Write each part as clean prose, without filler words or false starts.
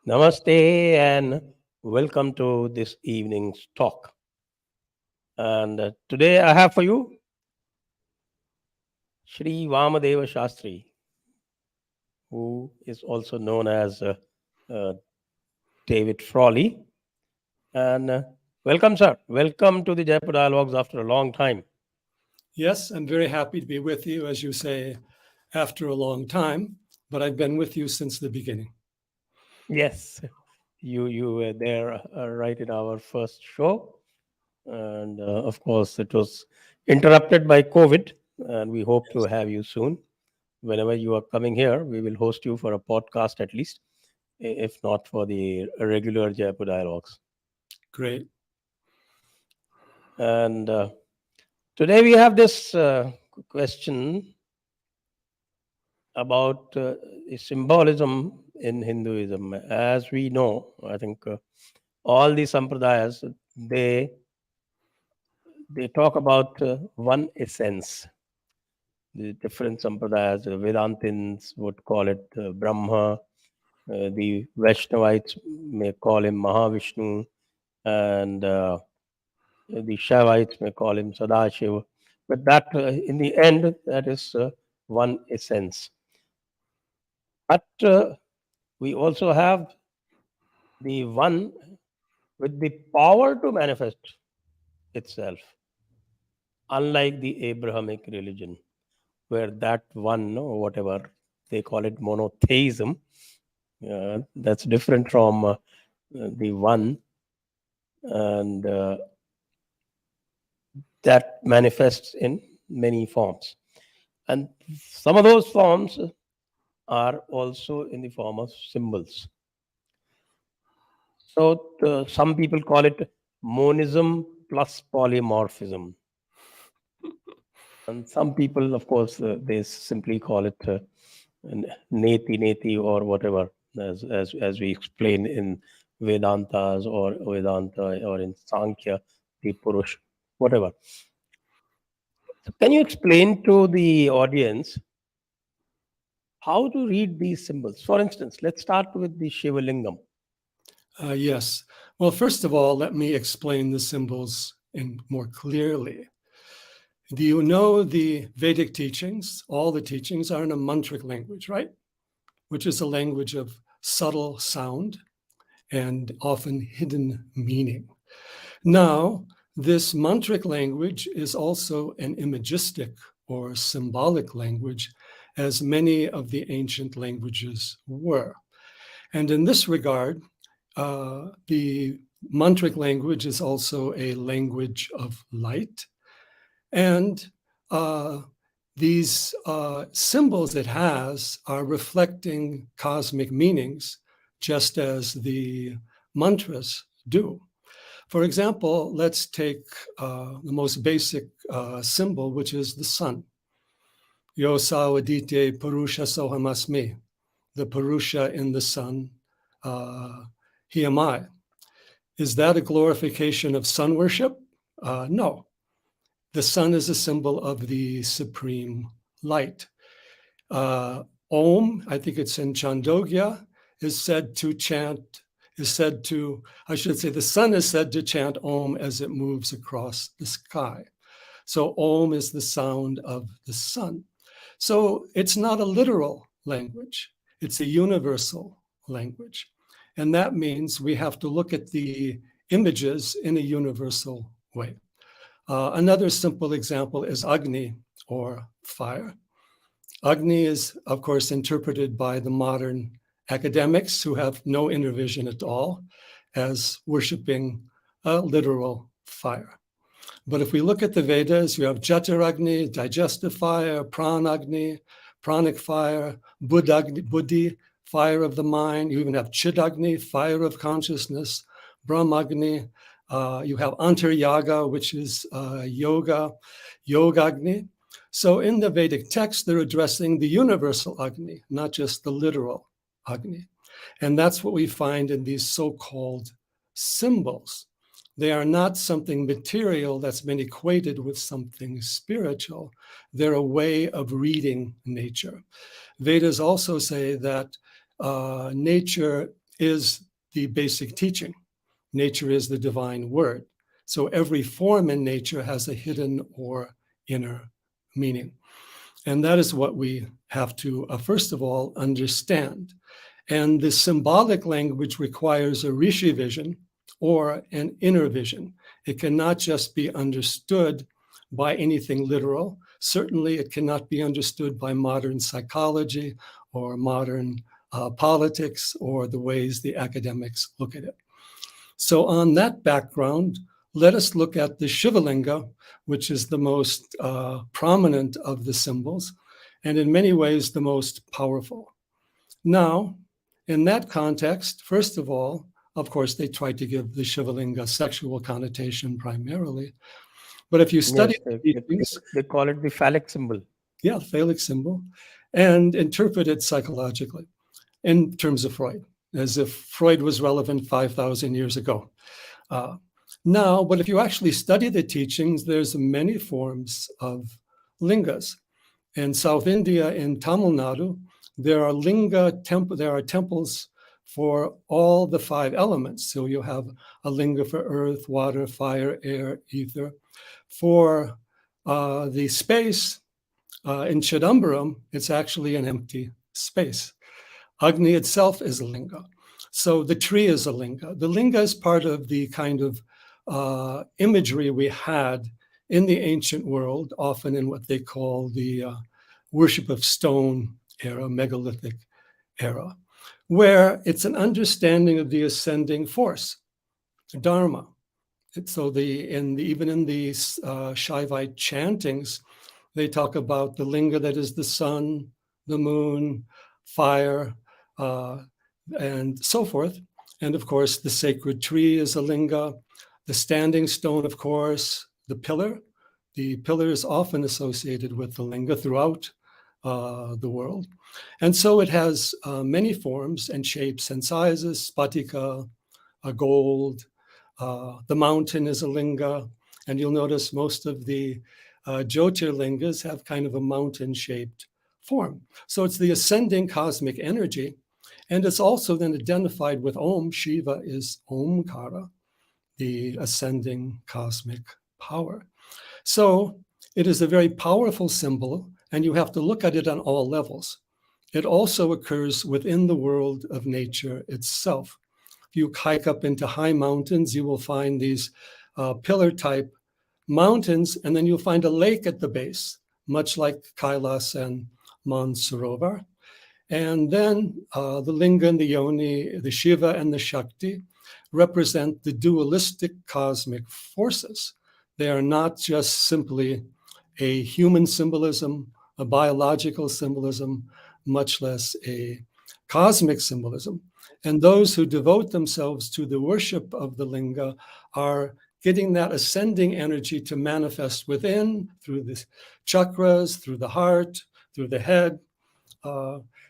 Namaste and welcome to this evening's talk. And today I have for you Shri Vamadeva Shastri, who is also known as uh, David Frawley. And welcome, sir. Welcome to the Jaipur Dialogues after a long time. Yes, I'm very happy to be with you, as you say, after a long time, but I've been with you since the beginning. Yes, you were there right in our first show. And of course, it was interrupted by COVID, and we hope to have you soon. Whenever you are coming here, we will host you for a podcast at least, if not for the regular Jaipur dialogues. Great. And today we have this question about symbolism in Hinduism. As we know, I think all the sampradayas they talk about one essence. The different sampradayas, Vedantins would call it Brahma. The Vaishnavites may call him Mahavishnu, and the Shaivites may call him Sadashiva. But that, in the end, that is one essence. But we also have the one with the power to manifest itself, unlike the Abrahamic religion, where that one, or whatever they call it, monotheism, that's different from the one, and that manifests in many forms. And some of those forms are also in the form of symbols. So some people call it monism plus polymorphism. And some people, of course, they simply call it neti or whatever, as we explain in Vedantas or Vedanta or in Sankhya, the Purush, whatever. So can you explain to the audience how to read these symbols? For instance, let's start with the Shiva Lingam. Yes. Well, first of all, let me explain the symbols more clearly. Do you know the Vedic teachings? All the teachings are in a mantric language, right? Which is a language of subtle sound and often hidden meaning. Now, this mantric language is also an imagistic or symbolic language, as many of the ancient languages were. And in this regard, the mantric language is also a language of light. And these symbols it has are reflecting cosmic meanings, just as the mantras do. For example, let's take the most basic symbol, which is the sun. Yo sawadite purusha sohamasmi, the Purusha in the sun, he am I. Is that a glorification of sun worship? No. The sun is a symbol of the supreme light. Om, I think it's in Chandogya, the sun is said to chant Om as it moves across the sky. So Om is the sound of the sun. So it's not a literal language, it's a universal language. And that means we have to look at the images in a universal way. Another simple example is Agni, or fire. Agni is, of course, interpreted by the modern academics who have no inner vision at all as worshiping a literal fire. But if we look at the Vedas, you have Jataragni, digestive fire, Pranagni, pranic fire, Buddhi, fire of the mind. You even have Chidagni, fire of consciousness, Brahmagni. You have Antaryaga, which is Yogagni. So in the Vedic text, they're addressing the universal Agni, not just the literal Agni. And that's what we find in these so-called symbols. They are not something material that's been equated with something spiritual. They're a way of reading nature. Vedas also say that nature is the basic teaching. Nature is the divine word. So every form in nature has a hidden or inner meaning. And that is what we have to, first of all, understand. And the symbolic language requires a rishi vision or an inner vision. It cannot just be understood by anything literal. Certainly, it cannot be understood by modern psychology or modern politics or the ways the academics look at it. So on that background, let us look at the Shivalinga, which is the most prominent of the symbols, and in many ways the most powerful. Now, in that context, first of all, of course, they tried to give the Shivalinga sexual connotation primarily. But if you study they call it the phallic symbol. Yeah, phallic symbol, and interpret it psychologically in terms of Freud, as if Freud was relevant 5,000 years ago. Now, but if you actually study the teachings, there's many forms of lingas. In South India, in Tamil Nadu, there are temples for all the 5 elements. So you have a linga for earth, water, fire, air, ether. For the space, in Chidambaram, it's actually an empty space. Agni itself is a linga. So the tree is a linga. The linga is part of the kind of imagery we had in the ancient world, often in what they call the worship of stone era, megalithic era, where it's an understanding of the ascending force, dharma. So even in the Shaivite chantings, they talk about the linga that is the sun, the moon, fire, and so forth. And of course, the sacred tree is a linga. The standing stone, of course, the pillar. The pillar is often associated with the linga throughout the world. And so it has many forms and shapes and sizes, spatika, gold. The mountain is a linga. And you'll notice most of the Jyotirlingas have kind of a mountain-shaped form. So it's the ascending cosmic energy. And it's also then identified with Om. Shiva is Omkara, the ascending cosmic power. So it is a very powerful symbol, and you have to look at it on all levels. It also occurs within the world of nature itself. If you hike up into high mountains, you will find these pillar-type mountains, and then you'll find a lake at the base, much like Kailas and Mansarovar. And then the linga and the yoni, the Shiva and the Shakti, represent the dualistic cosmic forces. They are not just simply a human symbolism, a biological symbolism, much less a cosmic symbolism. And those who devote themselves to the worship of the linga are getting that ascending energy to manifest within, through the chakras, through the heart, through the head.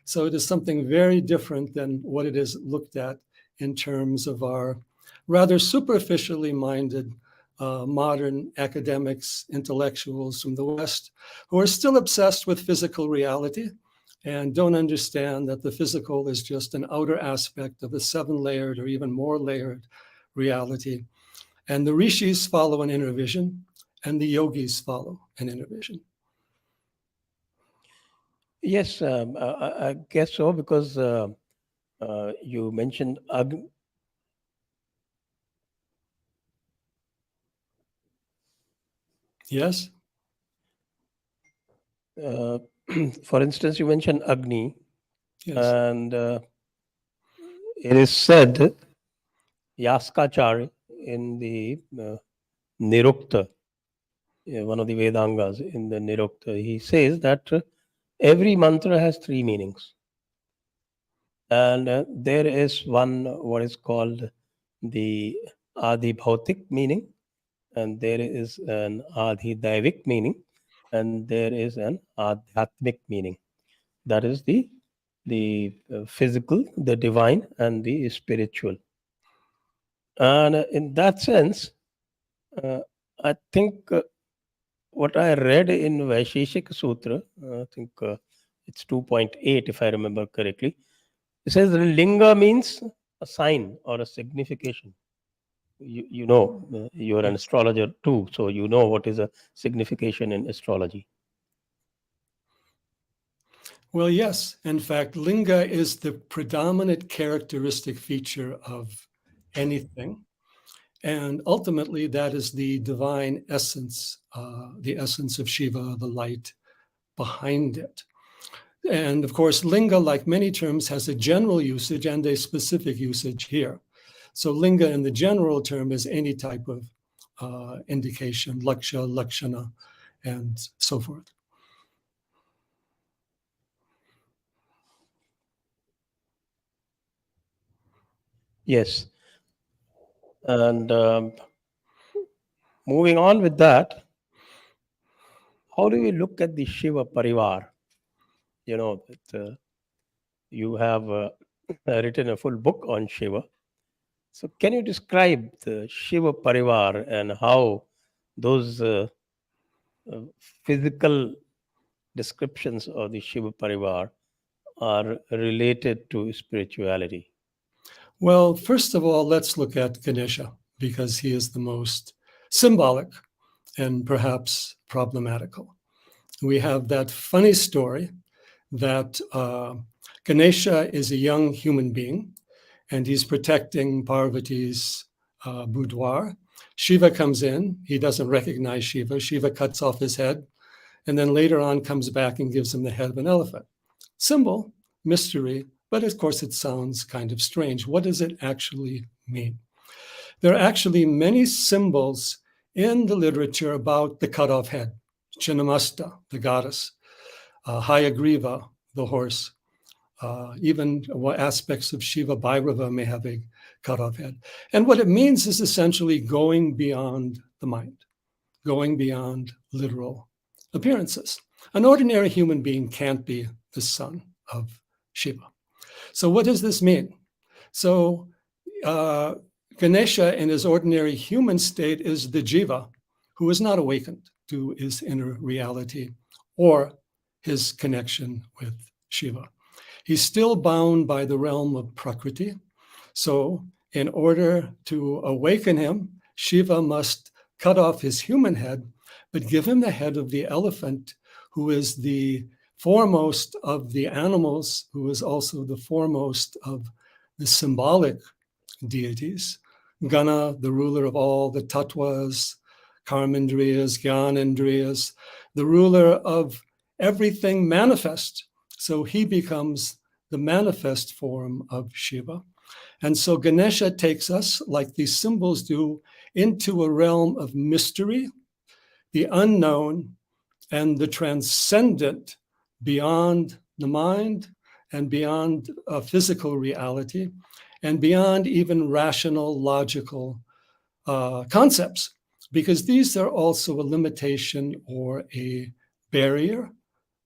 So it is something very different than what it is looked at in terms of our rather superficially minded modern academics, intellectuals from the West, who are still obsessed with physical reality and don't understand that the physical is just an outer aspect of a 7-layered or even more layered reality. And the rishis follow an inner vision, and the yogis follow an inner vision. Yes, I guess so, because you mentioned Yes. For instance, you mentioned Agni, Yes. and it is said, Yaskacharya in the Nirukta, one of the Vedangas in the Nirukta, he says that every mantra has 3 meanings. And there is one, what is called the Adi Bhautik meaning, and there is an Adi Daivik meaning, and there is an Adhyatmik meaning. That is the physical, the divine, and the spiritual. And in that sense, I think what I read in Vaisheshika Sutra, I think it's 2.8 if I remember correctly, it says linga means a sign or a signification? You know, you're an astrologer too, so you know what is a signification in astrology. Well, yes. In fact, linga is the predominant characteristic feature of anything. And ultimately, that is the divine essence, the essence of Shiva, the light behind it. And of course, linga, like many terms, has a general usage and a specific usage here. So linga in the general term is any type of indication, laksha, lakshana, and so forth. Yes. And moving on with that, how do you look at the Shiva Parivar? You know, you have written a full book on Shiva. So, can you describe the Shiva Parivar and how those physical descriptions of the Shiva Parivar are related to spirituality? Well, first of all, let's look at Ganesha because he is the most symbolic and perhaps problematical. We have that funny story that Ganesha is a young human being and he's protecting Parvati's boudoir. Shiva comes in. He doesn't recognize Shiva. Shiva cuts off his head and then later on comes back and gives him the head of an elephant. Symbol, mystery, but of course it sounds kind of strange. What does it actually mean? There are actually many symbols in the literature about the cut off head. Chinnamasta, the goddess, Hayagriva, the horse, even what aspects of Shiva Bhairava may have a cut off head. And what it means is essentially going beyond the mind, going beyond literal appearances. An ordinary human being can't be the son of Shiva. So what does this mean? So Ganesha in his ordinary human state is the jiva who is not awakened to his inner reality or his connection with Shiva. He's still bound by the realm of Prakriti. So in order to awaken him, Shiva must cut off his human head, but give him the head of the elephant, who is the foremost of the animals, who is also the foremost of the symbolic deities. Gana, the ruler of all the tattvas, karmendriyas, gyanendriyas, the ruler of everything manifest. So he becomes the manifest form of Shiva. And so Ganesha takes us, like these symbols do, into a realm of mystery, the unknown, and the transcendent beyond the mind and beyond physical reality and beyond even rational, logical concepts, because these are also a limitation or a barrier,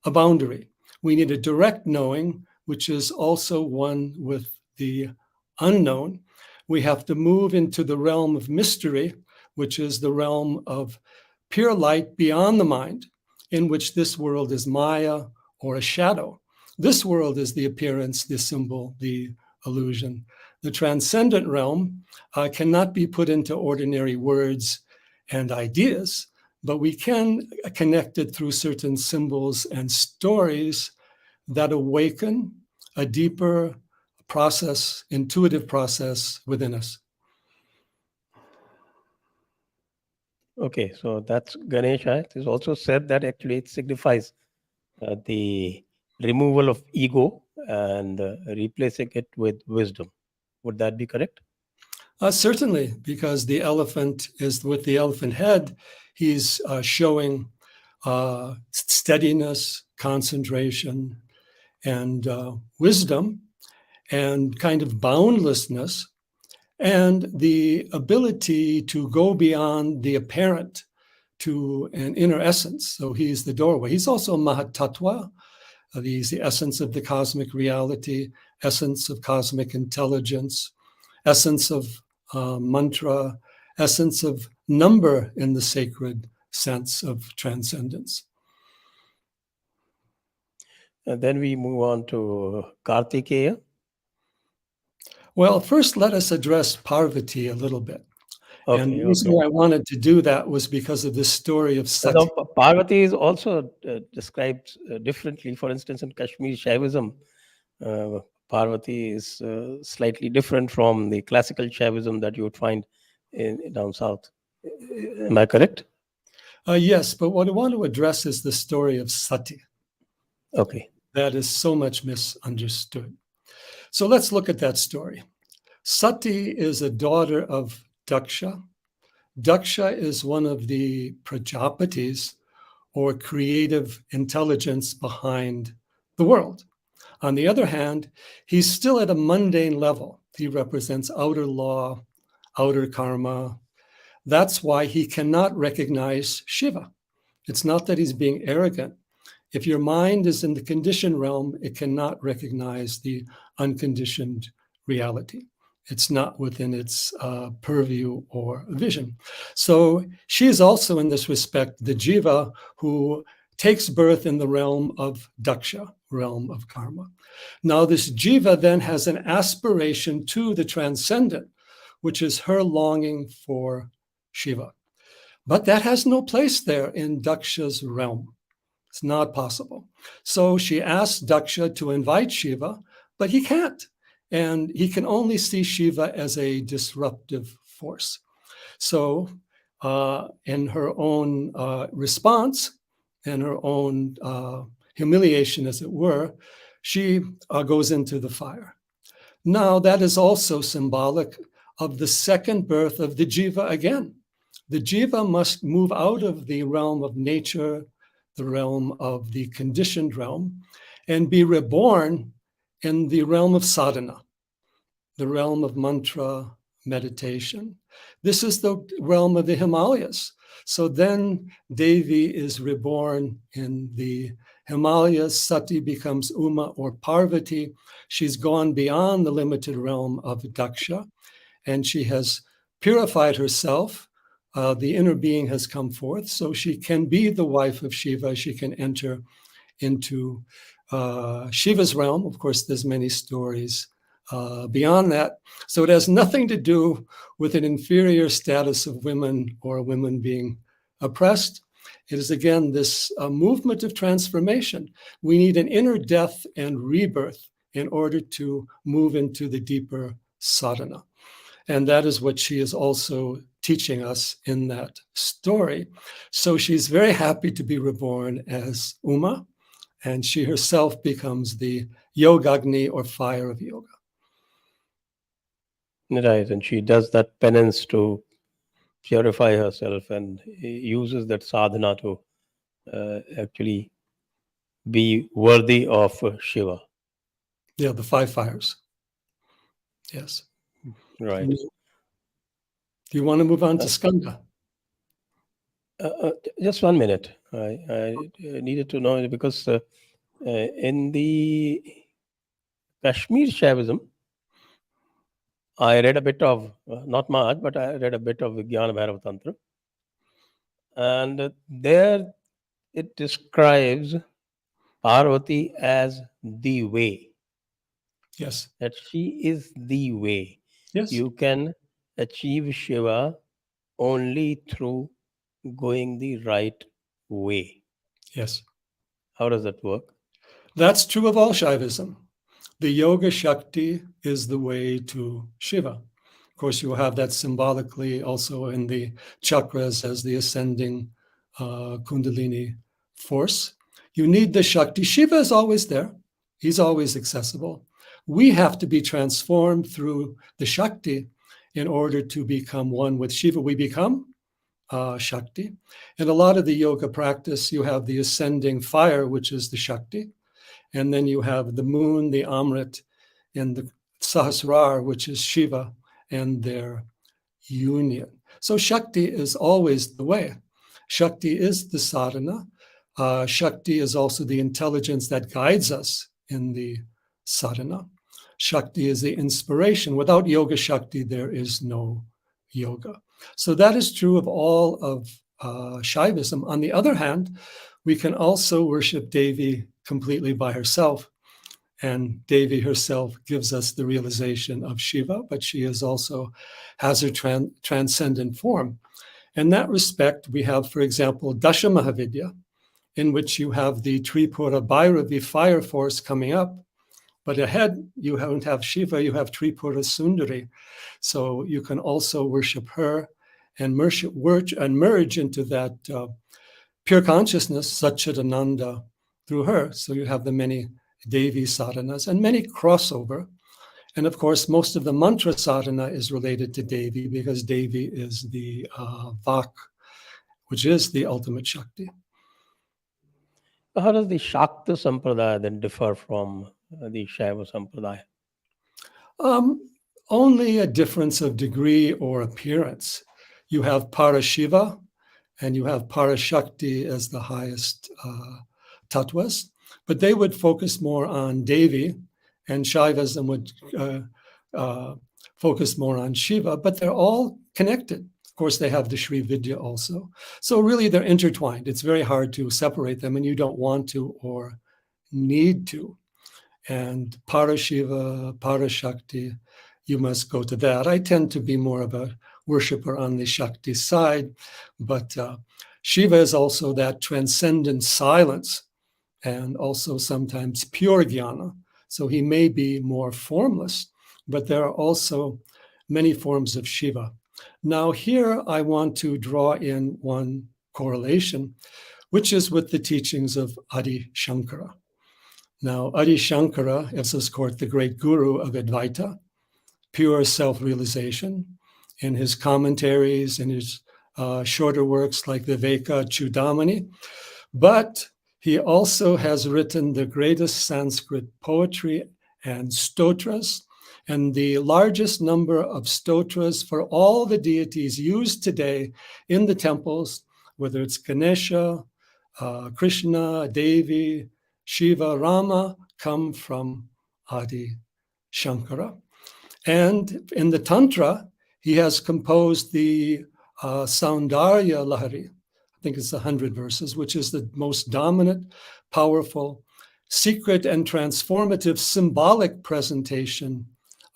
a boundary. We need a direct knowing, which is also one with the unknown. We have to move into the realm of mystery, which is the realm of pure light beyond the mind, in which this world is Maya or a shadow. This world is the appearance, the symbol, the illusion. The transcendent realm cannot be put into ordinary words and ideas, but we can connect it through certain symbols and stories that awaken a deeper process, intuitive process within us. Okay, so that's Ganesha. It is also said that actually it signifies the removal of ego and replacing it with wisdom. Would that be correct? Certainly, because the elephant is with the elephant head, he's showing steadiness, concentration, and wisdom, and kind of boundlessness, and the ability to go beyond the apparent to an inner essence. So he's the doorway. He's also Mahatattva. He's the essence of the cosmic reality, essence of cosmic intelligence, essence of mantra, essence of number in the sacred sense of transcendence. And then we move on to Kartikeya. Well, first, let us address Parvati a little bit. And the reason why I wanted to do that was because of this story of Sati. Now, Parvati is also described differently. For instance, in Kashmir Shaivism, Parvati is slightly different from the classical Shaivism that you would find down south. Am I correct? Yes, but what I want to address is the story of Sati. Okay. That is so much misunderstood. So let's look at that story. Sati is a daughter of Daksha. Daksha is one of the Prajapatis, or creative intelligence behind the world. On the other hand, he's still at a mundane level. He represents outer law, outer karma. That's why he cannot recognize Shiva. It's not that he's being arrogant. If your mind is in the conditioned realm, it cannot recognize the unconditioned reality. It's not within its purview or vision. So she is also, in this respect, the jiva who takes birth in the realm of daksha, realm of karma. Now, this jiva then has an aspiration to the transcendent, which is her longing for Shiva. But that has no place there in Daksha's realm. It's not possible. So she asks Daksha to invite Shiva, but he can't. And he can only see Shiva as a disruptive force. So in her own response, in her own humiliation, as it were, she goes into the fire. Now, that is also symbolic of the second birth of the jiva again. The jiva must move out of the realm of nature, the realm of the conditioned realm, and be reborn in the realm of sadhana, the realm of mantra, meditation. This is the realm of the Himalayas. So then Devi is reborn in the Himalayas. Sati becomes Uma or Parvati. She's gone beyond the limited realm of Daksha, and she has purified herself. The inner being has come forth, so she can be the wife of Shiva. She can enter into Shiva's realm. Of course, there's many stories beyond that. So it has nothing to do with an inferior status of women or women being oppressed. It is, again, this movement of transformation. We need an inner death and rebirth in order to move into the deeper sadhana. And that is what she is also teaching us in that story. So she's very happy to be reborn as Uma, and she herself becomes the Yogagni, or fire of yoga. Right, and she does that penance to purify herself and uses that sadhana to actually be worthy of Shiva. Yeah, the 5 fires. Yes. Right. Do you want to move on to Skanda? Just 1 minute. I needed to know, because in the Kashmir Shaivism, I read a bit of, not much, but I read a bit of Vijnana Bhairava Tantra. And there it describes Parvati as the way. Yes. That she is the way. Yes. You can achieve Shiva only through going the right way. Yes. How does that work? That's true of all Shaivism. The Yoga Shakti is the way to Shiva. Of course, you will have that symbolically also in the chakras as the ascending Kundalini force. You need the Shakti. Shiva is always there. He's always accessible. We have to be transformed through the Shakti in order to become one with Shiva. We become Shakti. And a lot of the yoga practice, you have the ascending fire, which is the Shakti. And then you have the moon, the Amrit, and the Sahasrar, which is Shiva, and their union. So Shakti is always the way. Shakti is the sadhana. Shakti is also the intelligence that guides us in the sadhana. Shakti is the inspiration. Without Yoga Shakti, there is no yoga. So that is true of all of Shaivism. On the other hand, we can also worship Devi completely by herself. And Devi herself gives us the realization of Shiva, but she is also has her transcendent form. In that respect, we have, for example, Dasha Mahavidya, in which you have the Tripura Bhairavi fire force coming up, but ahead you don't have Shiva, you have Tripura Sundari. So you can also worship her and merge into that pure consciousness, Satchidananda, through her. So you have the many Devi sadhanas and many crossover. And of course, most of the mantra sadhana is related to Devi because Devi is the Vak, which is the ultimate Shakti. How does the Shakta Sampradaya then differ from the Shaiva Sampradaya? Only a difference of degree or appearance. You have Parashiva and you have Parashakti as the highest tattvas, but they would focus more on Devi, and Shaivism would focus more on Shiva, but they're all connected. Of course, they have the Sri Vidya also. So really, they're intertwined. It's very hard to separate them, and you don't want to or need to. And Parashiva, Parashakti, you must go to that. I tend to be more of a worshiper on the Shakti side, but Shiva is also that transcendent silence and also sometimes pure jnana. So he may be more formless, but there are also many forms of Shiva. Now here I want to draw in one correlation, which is with the teachings of Adi Shankara. Now, Adi Shankara is, of course, the great guru of Advaita, pure self-realization. In his commentaries, in his shorter works like Viveka Chudamani, but he also has written the greatest Sanskrit poetry and stotras, and the largest number of stotras for all the deities used today in the temples, whether it's Ganesha, Krishna, Devi, Shiva, Rama, come from Adi Shankara. And in the Tantra, he has composed the Saundarya Lahari, I think it's 100 verses, which is the most dominant, powerful, secret and transformative symbolic presentation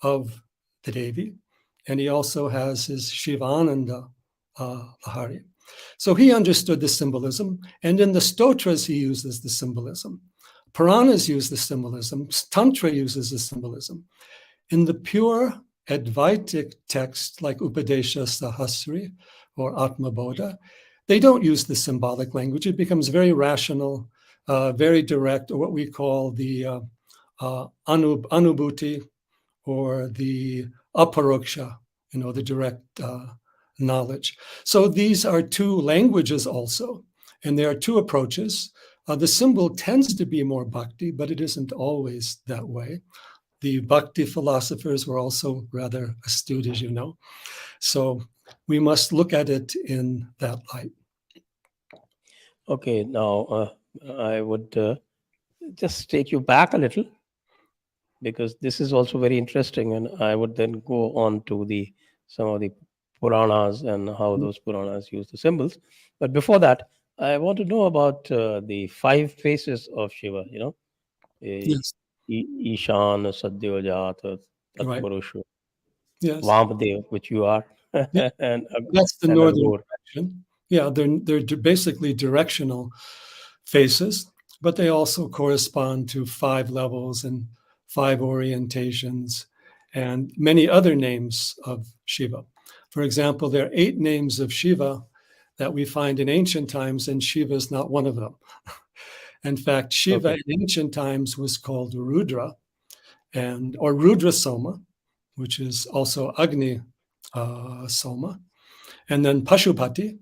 of the Devi. And he also has his Shivananda Lahari. So he understood the symbolism, and in the stotras he uses the symbolism. Puranas use the symbolism, Tantra uses the symbolism. In the pure Advaitic text like Upadesha Sahasri or Atmabodha, they don't use the symbolic language. It becomes very rational, very direct, or what we call the anubhuti or the aparoksha, the direct knowledge. So these are two languages also, and there are two approaches. The symbol tends to be more bhakti, but it isn't always that way. The bhakti philosophers were also rather astute, as you know. So we must look at it in that light. Okay, now I would just take you back a little, because this is also very interesting, and I would then go on to some of the Puranas and how those Puranas use the symbols. But before that, I want to know about the 5 faces of Shiva, Yes. Ishan, Sadyojat, Right. Tatpurusha, Yes. Vamadeva, which you are, Yeah. and That's the and northern Aghor. direction. Yeah, they're basically directional faces, but they also correspond to 5 levels and 5 orientations and many other names of Shiva. For example, there are 8 names of Shiva that we find in ancient times, and Shiva is not one of them. In fact, Shiva in ancient times was called Rudra, or Rudra Soma, which is also Agni Soma, and then Pashupati.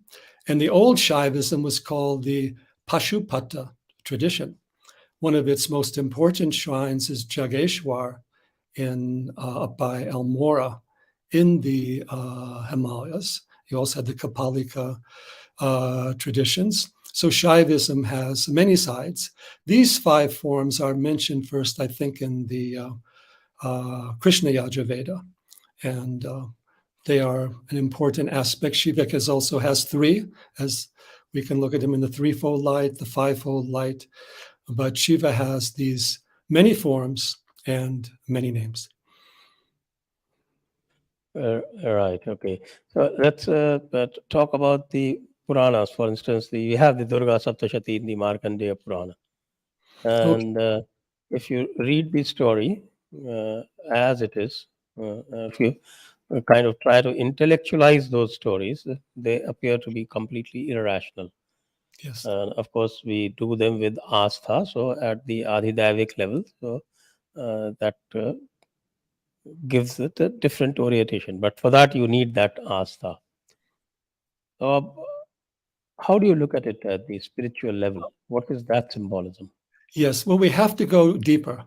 And the old Shaivism was called the Pashupata tradition. One of its most important shrines is Jageshwar up by Almora in the Himalayas. You also had the Kapalika traditions. So Shaivism has many sides. These 5 forms are mentioned first, I think, in the Krishna Yajurveda, and they are an important aspect. Shiva also has 3, as we can look at him in the threefold light, the fivefold light, but Shiva has these many forms and many names. Right. Okay. So let's talk about the Puranas. For instance, we have the Durga Saptashati in the Markandeya Purana, Okay. and if you read the story as it is, if you kind of try to intellectualize those stories, they appear to be completely irrational. Yes. And of course, we do them with astha, so at the Adhidaivik level, so that gives it a different orientation. But for that, you need that astha. Uh, how do you look at it at the spiritual level? What is that symbolism? Yes. Well, we have to go deeper.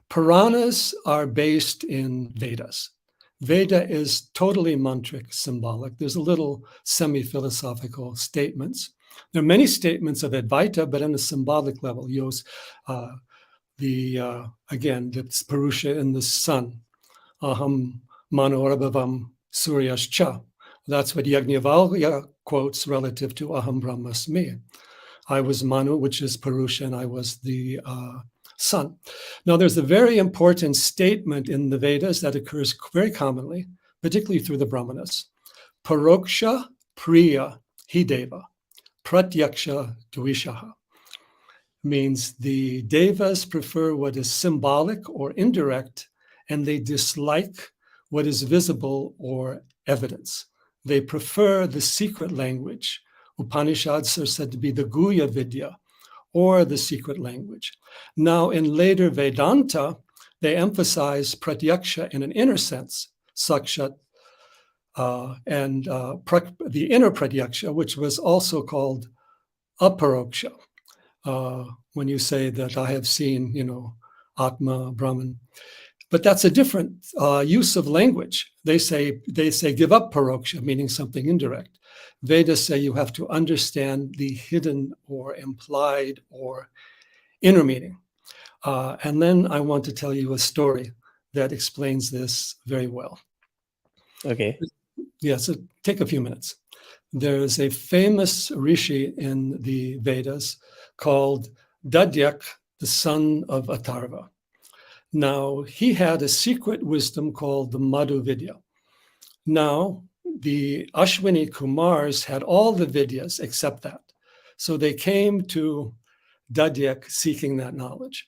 Puranas are based in Vedas. Veda is totally mantric, symbolic. There's a little semi-philosophical statements. There are many statements of Advaita, but on a symbolic level. Again, that's Purusha in the sun. Aham manorabhavam suryascha. That's what Yajnavalkya quotes relative to Aham Brahmasmi. I was Manu, which is Purusha, and I was the sun. Now, there's a very important statement in the Vedas that occurs very commonly, particularly through the Brahmanas. Paroksha priya hideva, pratyaksha dvishaha. Means the devas prefer what is symbolic or indirect, and they dislike what is visible or evidence. They prefer the secret language. Upanishads are said to be the Guhya Vidya, or the secret language. Now, in later Vedanta, they emphasize pratyaksha in an inner sense, sakshat, and the inner pratyaksha, which was also called aparoksha. When you say that I have seen, Atma, Brahman. But that's a different use of language. They say give up paroksha, meaning something indirect. Vedas say you have to understand the hidden or implied or inner meaning. And then I want to tell you a story that explains this very well. Okay. Yeah, so take a few minutes. There's a famous rishi in the Vedas called Dadyak, the son of Atharva. Now, he had a secret wisdom called the Madhu Vidya. Now, the Ashwini Kumars had all the Vidyas except that. So they came to Dadyak seeking that knowledge.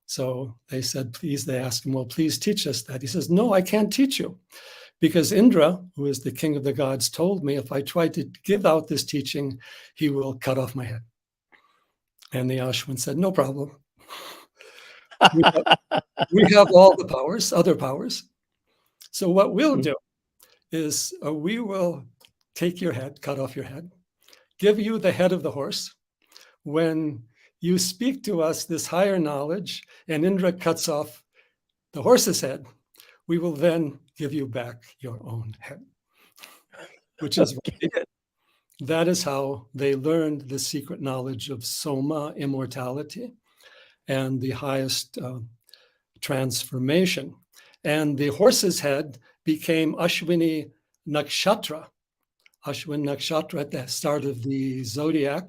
So they asked him, well, please teach us that. He says, no, I can't teach you. Because Indra, who is the king of the gods, told me if I try to give out this teaching, he will cut off my head. And the Ashwin said, no problem. We have all the powers, other powers. So what we'll do is we will take your head, cut off your head, give you the head of the horse. When you speak to us this higher knowledge and Indra cuts off the horse's head, we will then give you back your own head, which is what they did. That is how they learned the secret knowledge of Soma, immortality, and the highest transformation. And the horse's head became Ashwini Nakshatra, Ashwin Nakshatra at the start of the zodiac.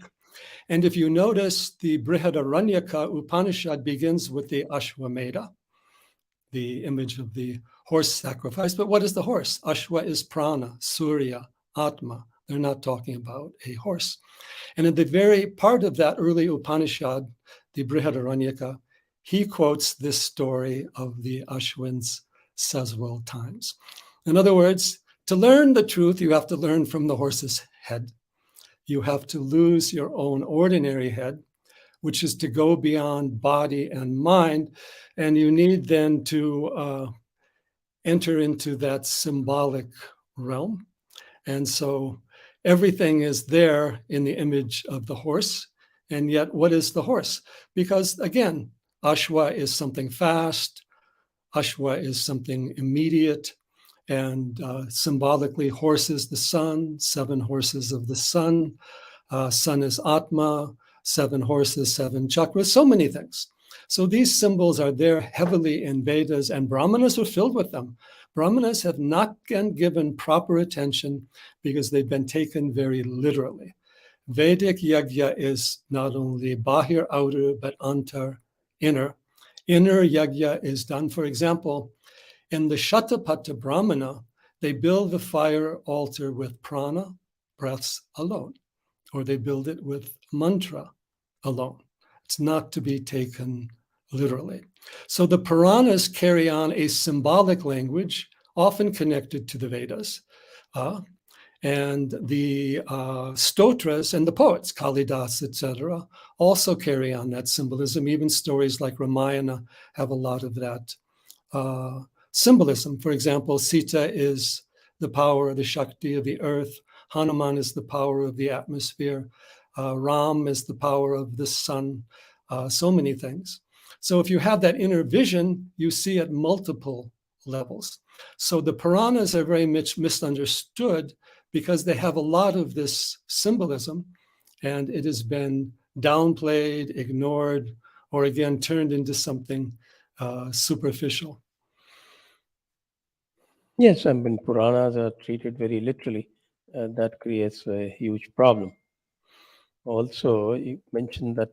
And if you notice, the Brihadaranyaka Upanishad begins with the Ashwamedha, the image of the horse sacrifice. But what is the horse? Ashwa is prana, surya, atma. They're not talking about a horse. And in the very part of that early Upanishad, the Brihadaranyaka, he quotes this story of the Ashwins several times. In other words, to learn the truth, you have to learn from the horse's head. You have to lose your own ordinary head, which is to go beyond body and mind. And you need then to enter into that symbolic realm. And so everything is there in the image of the horse. And yet, what is the horse? Because again, Ashwa is something fast. Ashwa is something immediate. And symbolically, horse is the sun, 7 horses of the sun. Sun is Atma, 7 horses, 7 chakras, so many things. So these symbols are there heavily in Vedas, and Brahmanas are filled with them. Brahmanas have not been given proper attention because they've been taken very literally. Vedic yajna is not only bahir, outer, but antar, inner. Inner yajna is done. For example, in the Shatapatha Brahmana, they build the fire altar with prana, breaths alone, or they build it with mantra alone. It's not to be taken literally. So the Puranas carry on a symbolic language, often connected to the Vedas. And the stotras and the poets, Kalidas, etc., also carry on that symbolism. Even stories like Ramayana have a lot of that symbolism. For example, Sita is the power, the Shakti of the earth. Hanuman is the power of the atmosphere. Ram is the power of the sun. So many things. So if you have that inner vision, you see at multiple levels. So the Puranas are very much misunderstood because they have a lot of this symbolism, and it has been downplayed, ignored, or again, turned into something superficial. Yes, I mean, Puranas are treated very literally. That creates a huge problem. Also, you mentioned that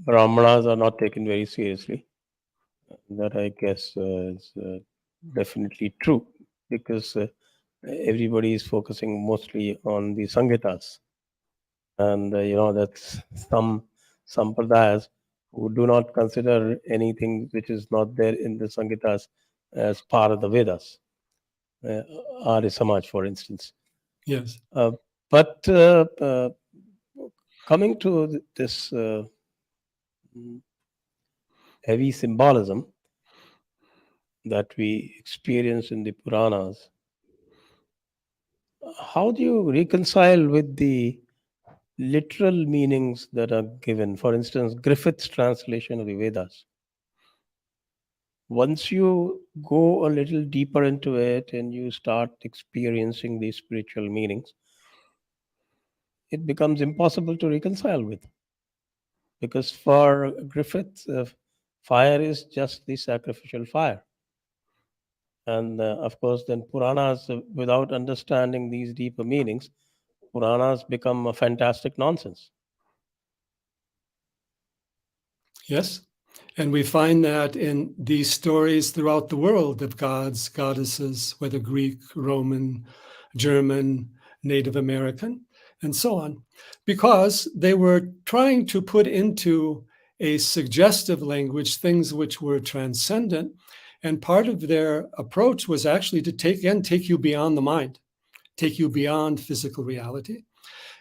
Brahmanas are not taken very seriously. That, I guess, is definitely true, because everybody is focusing mostly on the Sangitas. And, that's some sampradayas who do not consider anything which is not there in the Sangitas as part of the Vedas. Arya Samaj, for instance. Yes. But coming to this heavy symbolism that we experience in the Puranas, how do you reconcile with the literal meanings that are given? For instance, Griffith's translation of the Vedas. Once you go a little deeper into it and you start experiencing these spiritual meanings, it becomes impossible to reconcile with. Because for Griffith, fire is just the sacrificial fire. And of course, then Puranas, without understanding these deeper meanings, Puranas become a fantastic nonsense. Yes. And we find that in these stories throughout the world of gods, goddesses, whether Greek, Roman, German, Native American, and so on, because they were trying to put into a suggestive language things which were transcendent. And part of their approach was actually to take you beyond the mind, take you beyond physical reality,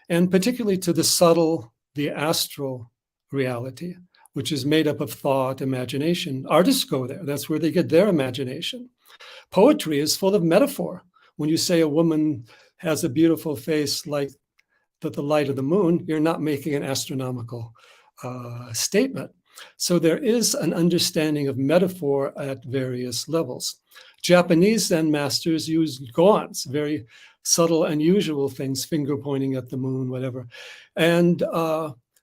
and particularly to the subtle, the astral reality, which is made up of thought, imagination. Artists go there. That's where they get their imagination. Poetry is full of metaphor. When you say a woman has a beautiful face like the light of the moon, you're not making an astronomical statement. So there is an understanding of metaphor at various levels. Japanese Zen masters used koans, very subtle, unusual things, finger pointing at the moon, whatever. And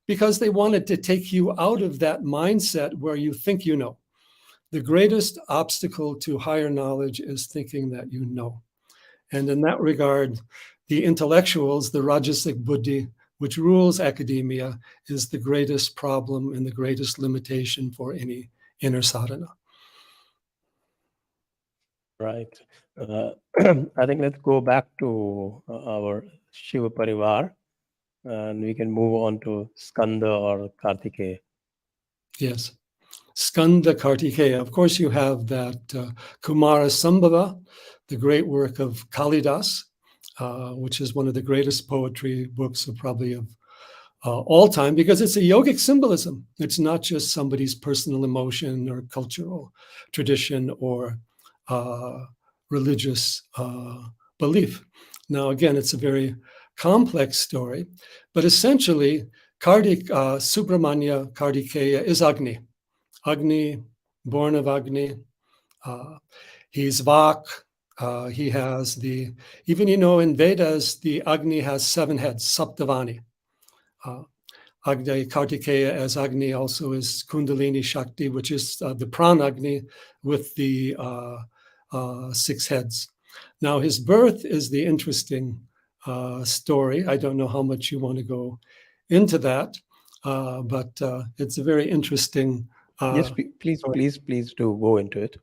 because they wanted to take you out of that mindset where you think you know. The greatest obstacle to higher knowledge is thinking that you know. And in that regard, the intellectuals, the Rajasic Buddhi, which rules academia, is the greatest problem and the greatest limitation for any inner sadhana. Right. I think let's go back to our Shiva Parivar, and we can move on to Skanda or Kartikeya. Yes. Skanda Kartikeya. Of course, you have that Kumara Sambhava, the great work of Kalidas, which is one of the greatest poetry books of probably of all time, because it's a yogic symbolism. It's not just somebody's personal emotion or cultural tradition or religious belief. Now, again, it's a very complex story, but essentially, Subramanya Kartikeya is Agni. Agni, born of Agni. He's Vak. He has even in Vedas, the Agni has 7 heads, Saptavani. Agni Kartikeya as Agni also is Kundalini Shakti, which is the Pranagni with the 6 heads. Now, his birth is the interesting story. I don't know how much you want to go into that, but it's a very interesting. Yes, please do go into it.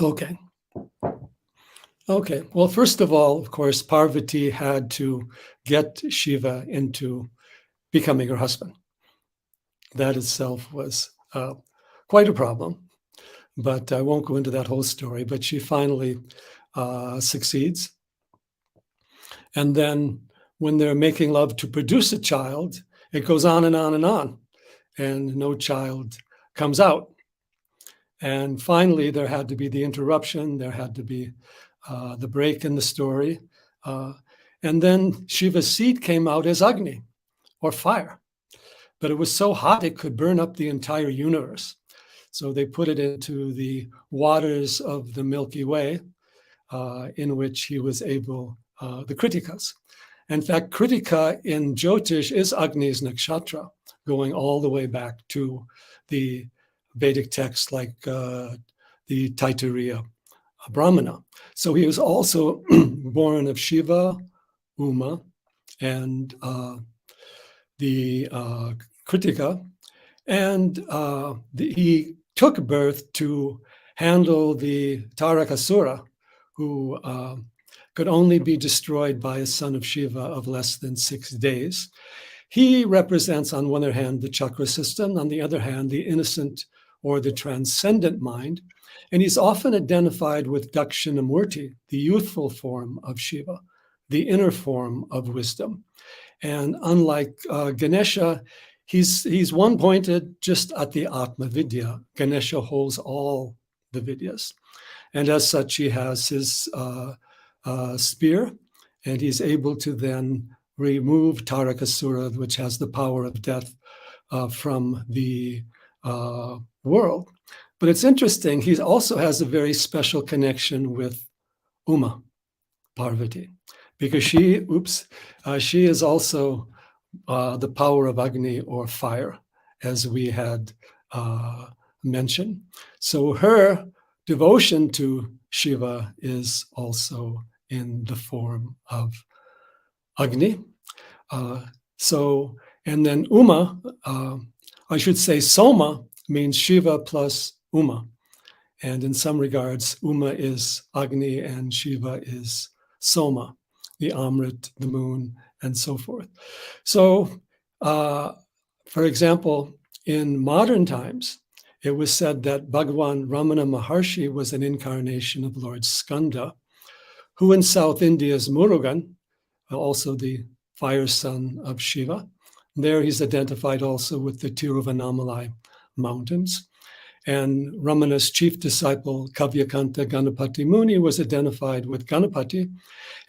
Okay. Okay. Well, first of all, of course, Parvati had to get Shiva into becoming her husband. That itself was quite a problem, but I won't go into that whole story. But she finally succeeds. And then when they're making love to produce a child, it goes on and on and on, and no child comes out. And finally, there had to be the interruption. There had to be the break in the story. And then Shiva's seed came out as Agni, or fire. But it was so hot it could burn up the entire universe. So they put it into the waters of the Milky Way, in which he was able, the Kritikas. In fact, Kritika in Jyotish is Agni's nakshatra, going all the way back to the Vedic texts like the Taittiriya Brahmana. So he was also born of Shiva, Uma, and the Kritika, and he took birth to handle the Tarakasura, who could only be destroyed by a son of Shiva of less than 6 days. He represents, on one hand, the chakra system, on the other hand, the innocent or the transcendent mind. And he's often identified with Dakshinamurti, the youthful form of Shiva, the inner form of wisdom. And unlike Ganesha, he's one-pointed just at the Atma Vidya. Ganesha holds all the Vidyas. And as such, he has his spear, and he's able to then remove Tarakasura, which has the power of death, from the world. But it's interesting, he also has a very special connection with Uma, Parvati, because she is also the power of Agni, or fire, as we had mentioned. So her devotion to Shiva is also in the form of Agni. And then Uma, I should say Soma, means Shiva plus Uma. And in some regards, Uma is Agni and Shiva is Soma, the Amrit, the moon, and so forth. So, for example, in modern times, it was said that Bhagavan Ramana Maharshi was an incarnation of Lord Skanda, who in South India's Murugan, also the fire son of Shiva. There he's identified also with the Tiruvannamalai mountains. And Ramana's chief disciple, Kavyakanta Ganapati Muni, was identified with Ganapati.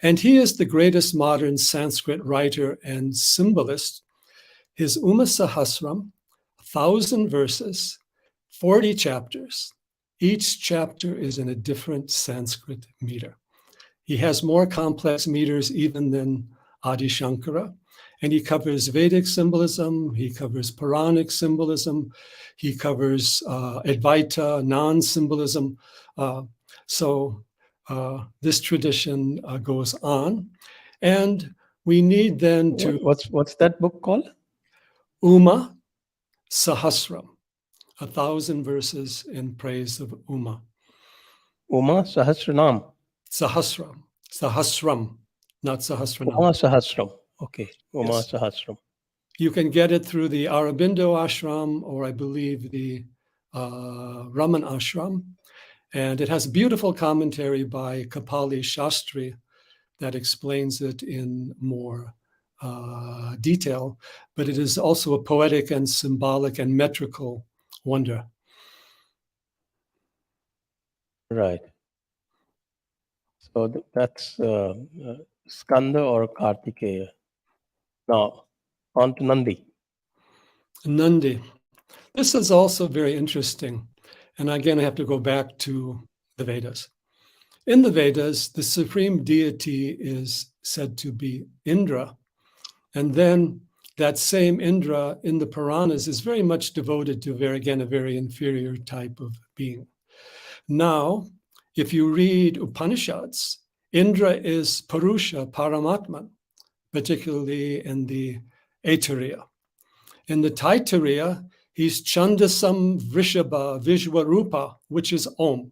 And he is the greatest modern Sanskrit writer and symbolist. His Uma Sahasram, 1,000 verses, 40 chapters. Each chapter is in a different Sanskrit meter. He has more complex meters even than Adi Shankara. And he covers Vedic symbolism, he covers Puranic symbolism, he covers Advaita, non-symbolism. So this tradition goes on. And we need then to... What's that book called? Uma Sahasram, 1,000 verses in praise of Uma. Uma Sahasranam. Sahasram, not Sahasranam. Uma Sahasram. Okay, Uma Yes. Sahasram. You can get it through the Aurobindo Ashram, or I believe the Raman Ashram. And it has a beautiful commentary by Kapali Shastri that explains it in more detail. But it is also a poetic and symbolic and metrical wonder. Right. So that's Skanda or Kartikeya. Now, on to Nandi. Nandi. This is also very interesting. And again, I have to go back to the Vedas. In the Vedas, the supreme deity is said to be Indra. And then that same Indra in the Puranas is very much devoted to, a very inferior type of being. Now, if you read Upanishads, Indra is Purusha, Paramatman, particularly in the Aitareya. In the Taittiriya, he's Chandasam Vrishabha Vishwarupa, which is Om.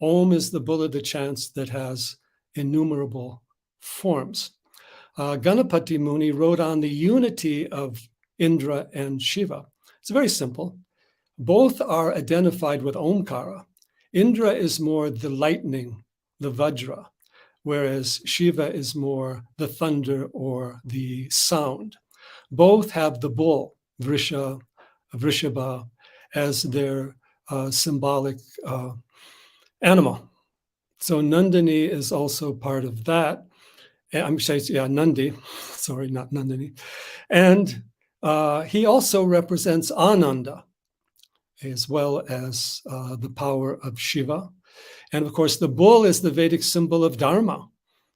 Om is the Buddha, the chants that has innumerable forms. Ganapati Muni wrote on the unity of Indra and Shiva. It's very simple. Both are identified with Omkara. Indra is more the lightning, the Vajra, whereas Shiva is more the thunder or the sound. Both have the bull, Vrishabha, as their symbolic animal. So Nandini is also part of that. I'm sorry, yeah, Nandi, sorry, not Nandini. And he also represents Ananda, as well as the power of Shiva. And of course, the bull is the Vedic symbol of Dharma.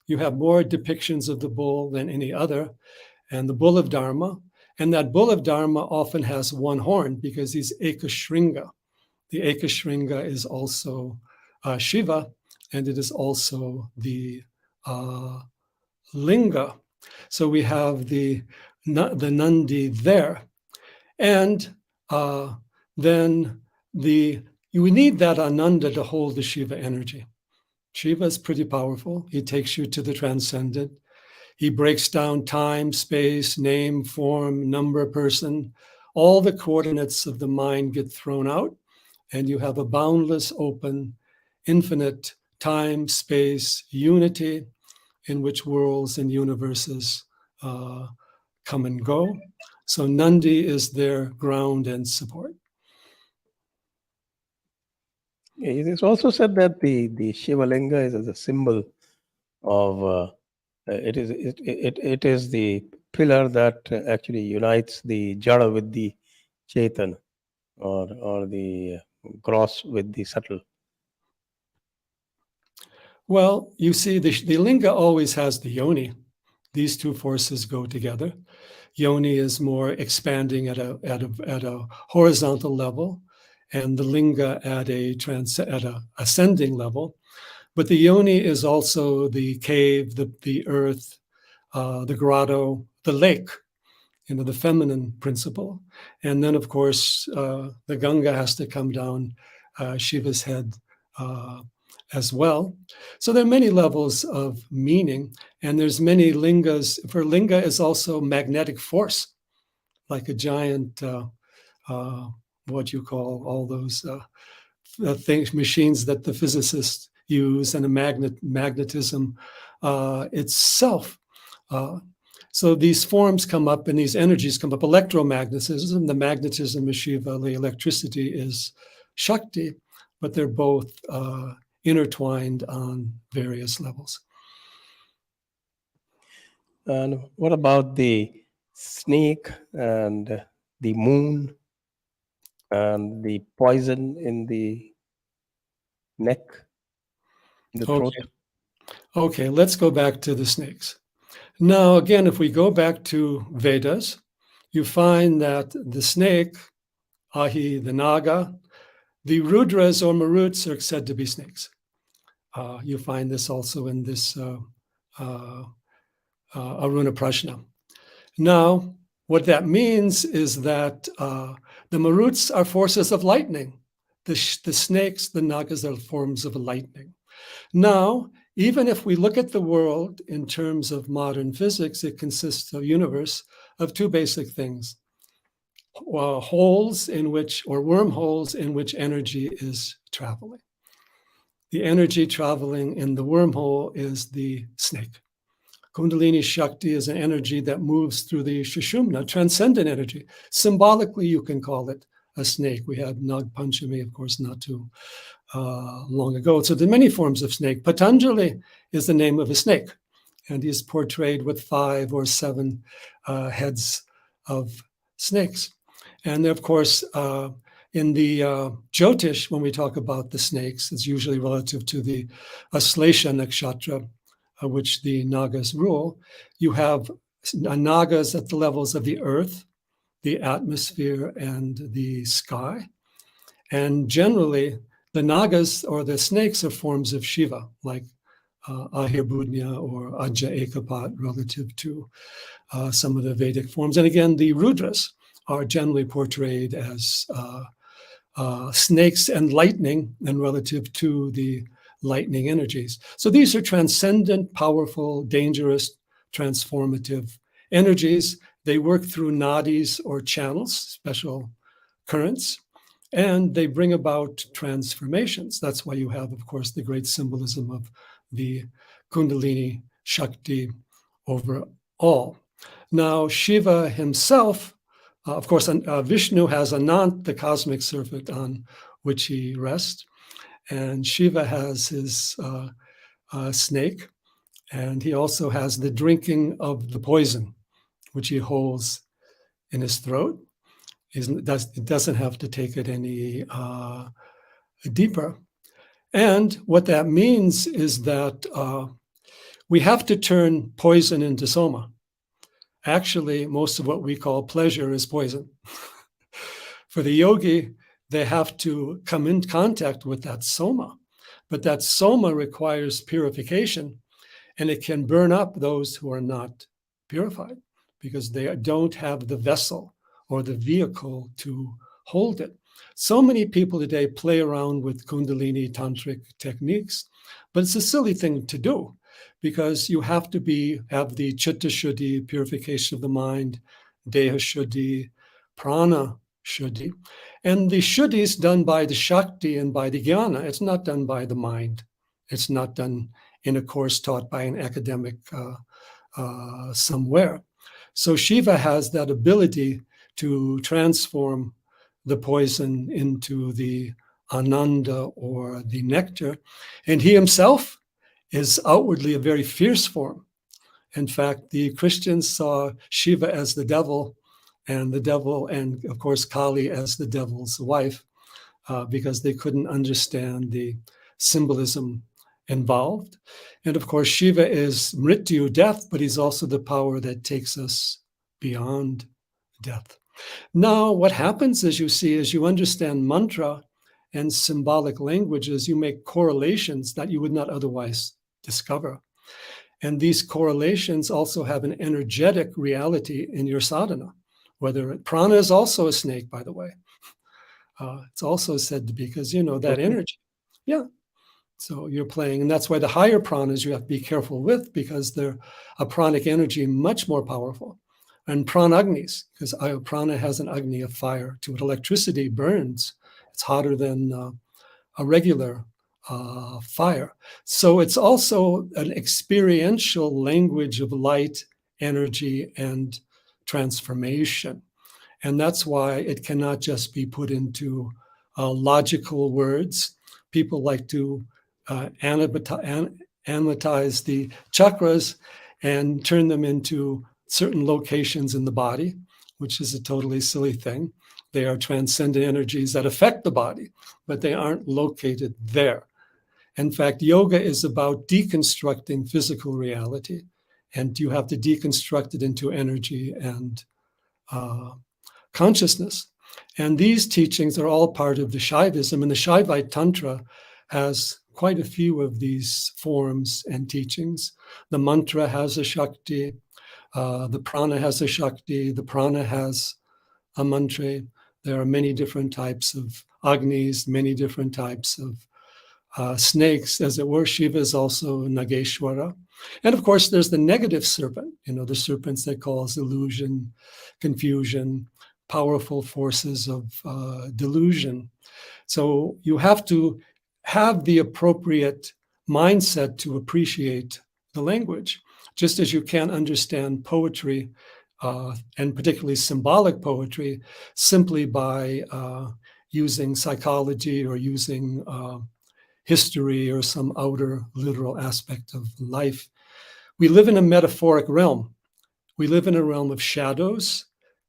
You have more depictions of the bull than any other, and the bull of Dharma. And that bull of Dharma often has one horn because he's Ekashringa. The Ekashringa is also Shiva, and it is also the Linga. So we have the Nandi there. And then you need that Ananda to hold the Shiva energy. Shiva is pretty powerful. He takes you to the transcendent. He breaks down time, space, name, form, number, person. All the coordinates of the mind get thrown out, and you have a boundless, open, infinite time, space, unity in which worlds and universes come and go. So Nandi is their ground and support. It is also said that the Shiva Linga is as a symbol of it is the pillar that actually unites the Jada with the Chetan, or the gross with the subtle. Well, you see, the Linga always has the Yoni. These two forces go together. Yoni is more expanding at a horizontal level, and the Linga at a ascending level. But the Yoni is also the cave, the earth, the grotto, the lake, the feminine principle. And then, of course, the Ganga has to come down Shiva's head as well. So there are many levels of meaning, and there's many lingas. For linga is also magnetic force, like a giant, what you call all those things, machines that the physicists use, and a magnetism itself. So these forms come up and these energies come up. Electromagnetism, the magnetism is Shiva, the electricity is Shakti, but they're both intertwined on various levels. And what about the snake and the moon and the poison in the neck, the throat? Okay, let's go back to the snakes. Now, again, if we go back to Vedas, you find that the snake, Ahi, the Naga, the Rudras or Maruts are said to be snakes. You find this also in this Aruna Prashna. Now, what that means is that the Maruts are forces of lightning. The snakes, the Nagas, are forms of lightning. Now, even if we look at the world in terms of modern physics, it consists of universe of two basic things. Holes in which, or wormholes in which energy is traveling. The energy traveling in the wormhole is the snake. Kundalini Shakti is an energy that moves through the Sushumna, transcendent energy. Symbolically, you can call it a snake. We had Nag Panchami, of course, not too long ago. So there are many forms of snake. Patanjali is the name of a snake, and he's portrayed with 5 or 7 heads of snakes. And of course, in the Jyotish, when we talk about the snakes, it's usually relative to the Aslesha Nakshatra, which the Nagas rule. You have Nagas at the levels of the earth, the atmosphere, and the sky. And generally, the Nagas or the snakes are forms of Shiva, like Ahirbudnya or Ajja Ekapat relative to some of the Vedic forms. And again, the Rudras are generally portrayed as snakes and lightning, and relative to the lightning energies. So these are transcendent, powerful, dangerous, transformative energies. They work through nadis or channels, special currents, and they bring about transformations. That's why you have, of course, the great symbolism of the Kundalini Shakti over all. Now, Shiva himself, of course, Vishnu has Anant, the cosmic serpent on which he rests, and Shiva has his snake, and he also has the drinking of the poison, which he holds in his throat. It doesn't have to take it any deeper. And what that means is that we have to turn poison into soma. Actually, most of what we call pleasure is poison. For the yogi, they have to come in contact with that soma. But that soma requires purification, and it can burn up those who are not purified because they don't have the vessel or the vehicle to hold it. So many people today play around with Kundalini tantric techniques, but it's a silly thing to do because you have to have the chitta shuddhi, purification of the mind, deha shuddhi, prana shuddhi. And the shuddhi is done by the shakti and by the jnana. It's not done by the mind. It's not done in a course taught by an academic somewhere. So Shiva has that ability to transform the poison into the ananda or the nectar. And he himself is outwardly a very fierce form. In fact, the Christians saw Shiva as the devil, and of course Kali as the devil's wife, because they couldn't understand the symbolism involved. And of course, Shiva is mrityu, death, but he's also the power that takes us beyond death. Now, what happens, as you see, as you understand mantra and symbolic languages, you make correlations that you would not otherwise discover. And these correlations also have an energetic reality in your sadhana. Prana is also a snake, by the way. It's also said to be, because that energy. Yeah. So you're playing, and that's why the higher pranas you have to be careful with, because they're a pranic energy much more powerful. And pranagnis, because prana has an agni of fire to it. Electricity burns. It's hotter than a regular fire. So it's also an experiential language of light, energy, and transformation. And that's why it cannot just be put into logical words. People like to analyze the chakras and turn them into certain locations in the body, which is a totally silly thing. They are transcendent energies that affect the body, but they aren't located there. In fact, yoga is about deconstructing physical reality, and you have to deconstruct it into energy and consciousness. And these teachings are all part of the Shaivism, and the Shaivite Tantra has quite a few of these forms and teachings. The mantra has a Shakti, the prana has a Shakti, the prana has a mantra. There are many different types of agnis, many different types of snakes, as it were. Shiva is also Nageshwara. And of course, there's the negative serpent, the serpents that cause illusion, confusion, powerful forces of delusion. So you have to have the appropriate mindset to appreciate the language, just as you can't understand poetry, and particularly symbolic poetry, simply by using psychology or using history or some outer literal aspect of life. We live in a metaphoric realm. We live in a realm of shadows,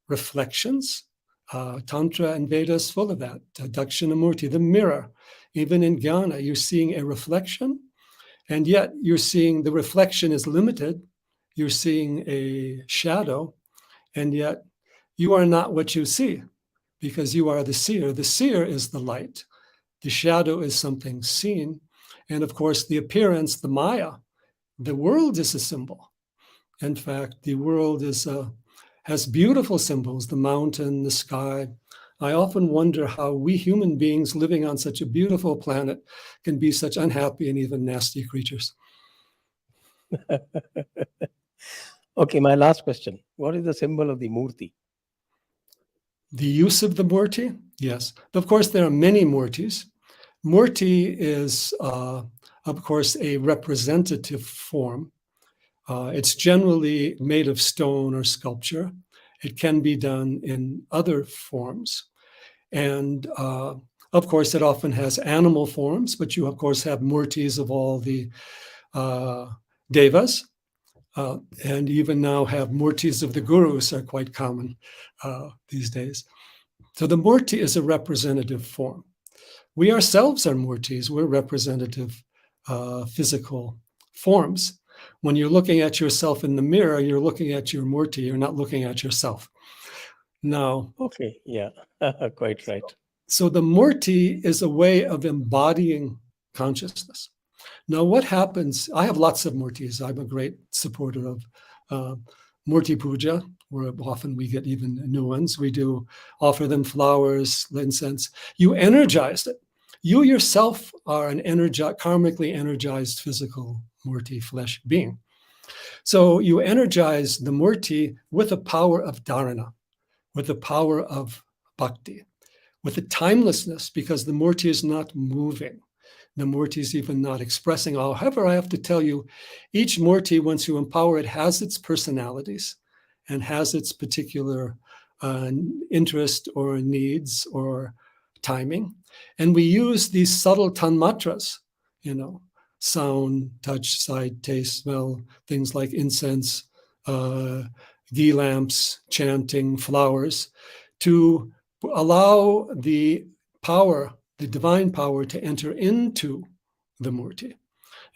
reflections. Tantra and Vedas is full of that. Dakshinamurti, the mirror. Even in Jnana, you're seeing a reflection, and yet you're seeing the reflection is limited. You're seeing a shadow, and yet you are not what you see, because you are the seer. The seer is the light. The shadow is something seen. And of course, the appearance, the Maya, the world is a symbol. In fact, the world has beautiful symbols, the mountain, the sky. I often wonder how we human beings living on such a beautiful planet can be such unhappy and even nasty creatures. Okay, my last question. What is the symbol of the Murti? The use of the Murti? Yes. Of course, there are many Murtis. Murti is, of course, a representative form. It's generally made of stone or sculpture. It can be done in other forms. And of course, it often has animal forms, but you, of course, have Murtis of all the devas. And even now have Murtis of the gurus are quite common these days. So the Murti is a representative form. We ourselves are Murtis. We're representative physical forms. When you're looking at yourself in the mirror, you're looking at your Murti. You're not looking at yourself. Now, Okay, yeah, quite right. So the Murti is a way of embodying consciousness. Now, what happens? I have lots of Murtis. I'm a great supporter of Murti Puja, where often we get even new ones. We do offer them flowers, incense. You energize it. You yourself are an karmically energized physical Murti flesh being. So you energize the Murti with the power of dharana, with the power of bhakti, with the timelessness, because the Murti is not moving. The Murti is even not expressing. However, I have to tell you, each Murti, once you empower it, has its personalities and has its particular interest or needs or timing. And we use these subtle tanmatras, sound, touch, sight, taste, smell, things like incense, ghee lamps, chanting, flowers, to allow the power, the divine power, to enter into the Murti.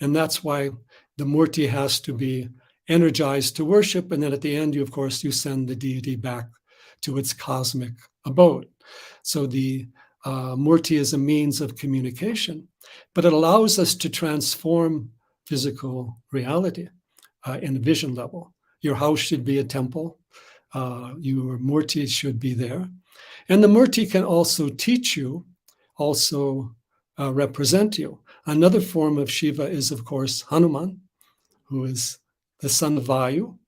And that's why the Murti has to be energized to worship. And then at the end, you send the deity back to its cosmic abode. So the Murti is a means of communication, but it allows us to transform physical reality in a vision level. Your house should be a temple. Your Murti should be there. And the Murti can also teach you, also represent you. Another form of Shiva is, of course, Hanuman, who is the son of Vayu.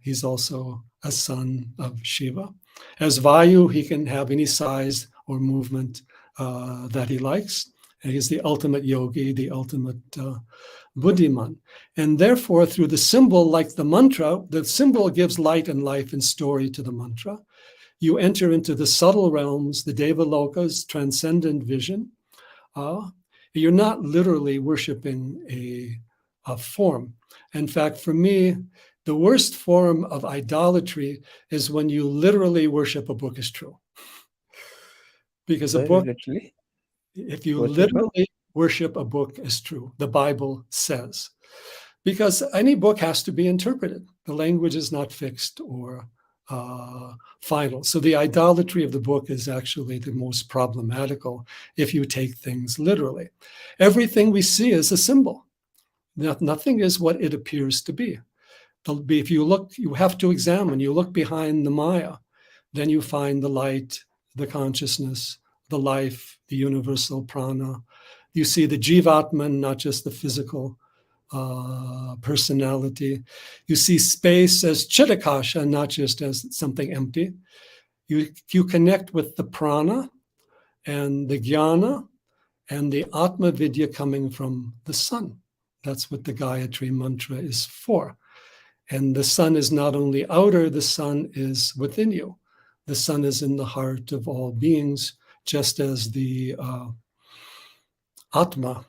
He's also a son of Shiva. As Vayu, he can have any size or movement that he likes. And he's the ultimate yogi, the ultimate Buddhiman. And therefore, through the symbol, like the mantra, the symbol gives light and life and story to the mantra. You enter into the subtle realms, the Deva Lokas, transcendent vision. You're not literally worshiping a form. In fact, for me, the worst form of idolatry is when you literally worship a book as true. Because a book, literally? If you literally worship a book as true, the Bible says, because any book has to be interpreted. The language is not fixed or final. So the idolatry of the book is actually the most problematical if you take things literally. Everything we see is a symbol. Nothing is what it appears to be. If you look, you have to examine. You look behind the Maya, then you find the light, the consciousness, the life, the universal prana. You see the Jivatman, not just the physical personality. You see space as Chitakasha, not just as something empty. You connect with the prana and the jnana and the Atma Vidya coming from the sun. That's what the Gayatri mantra is for. And the sun is not only outer, the sun is within you. The sun is in the heart of all beings, just as the Atma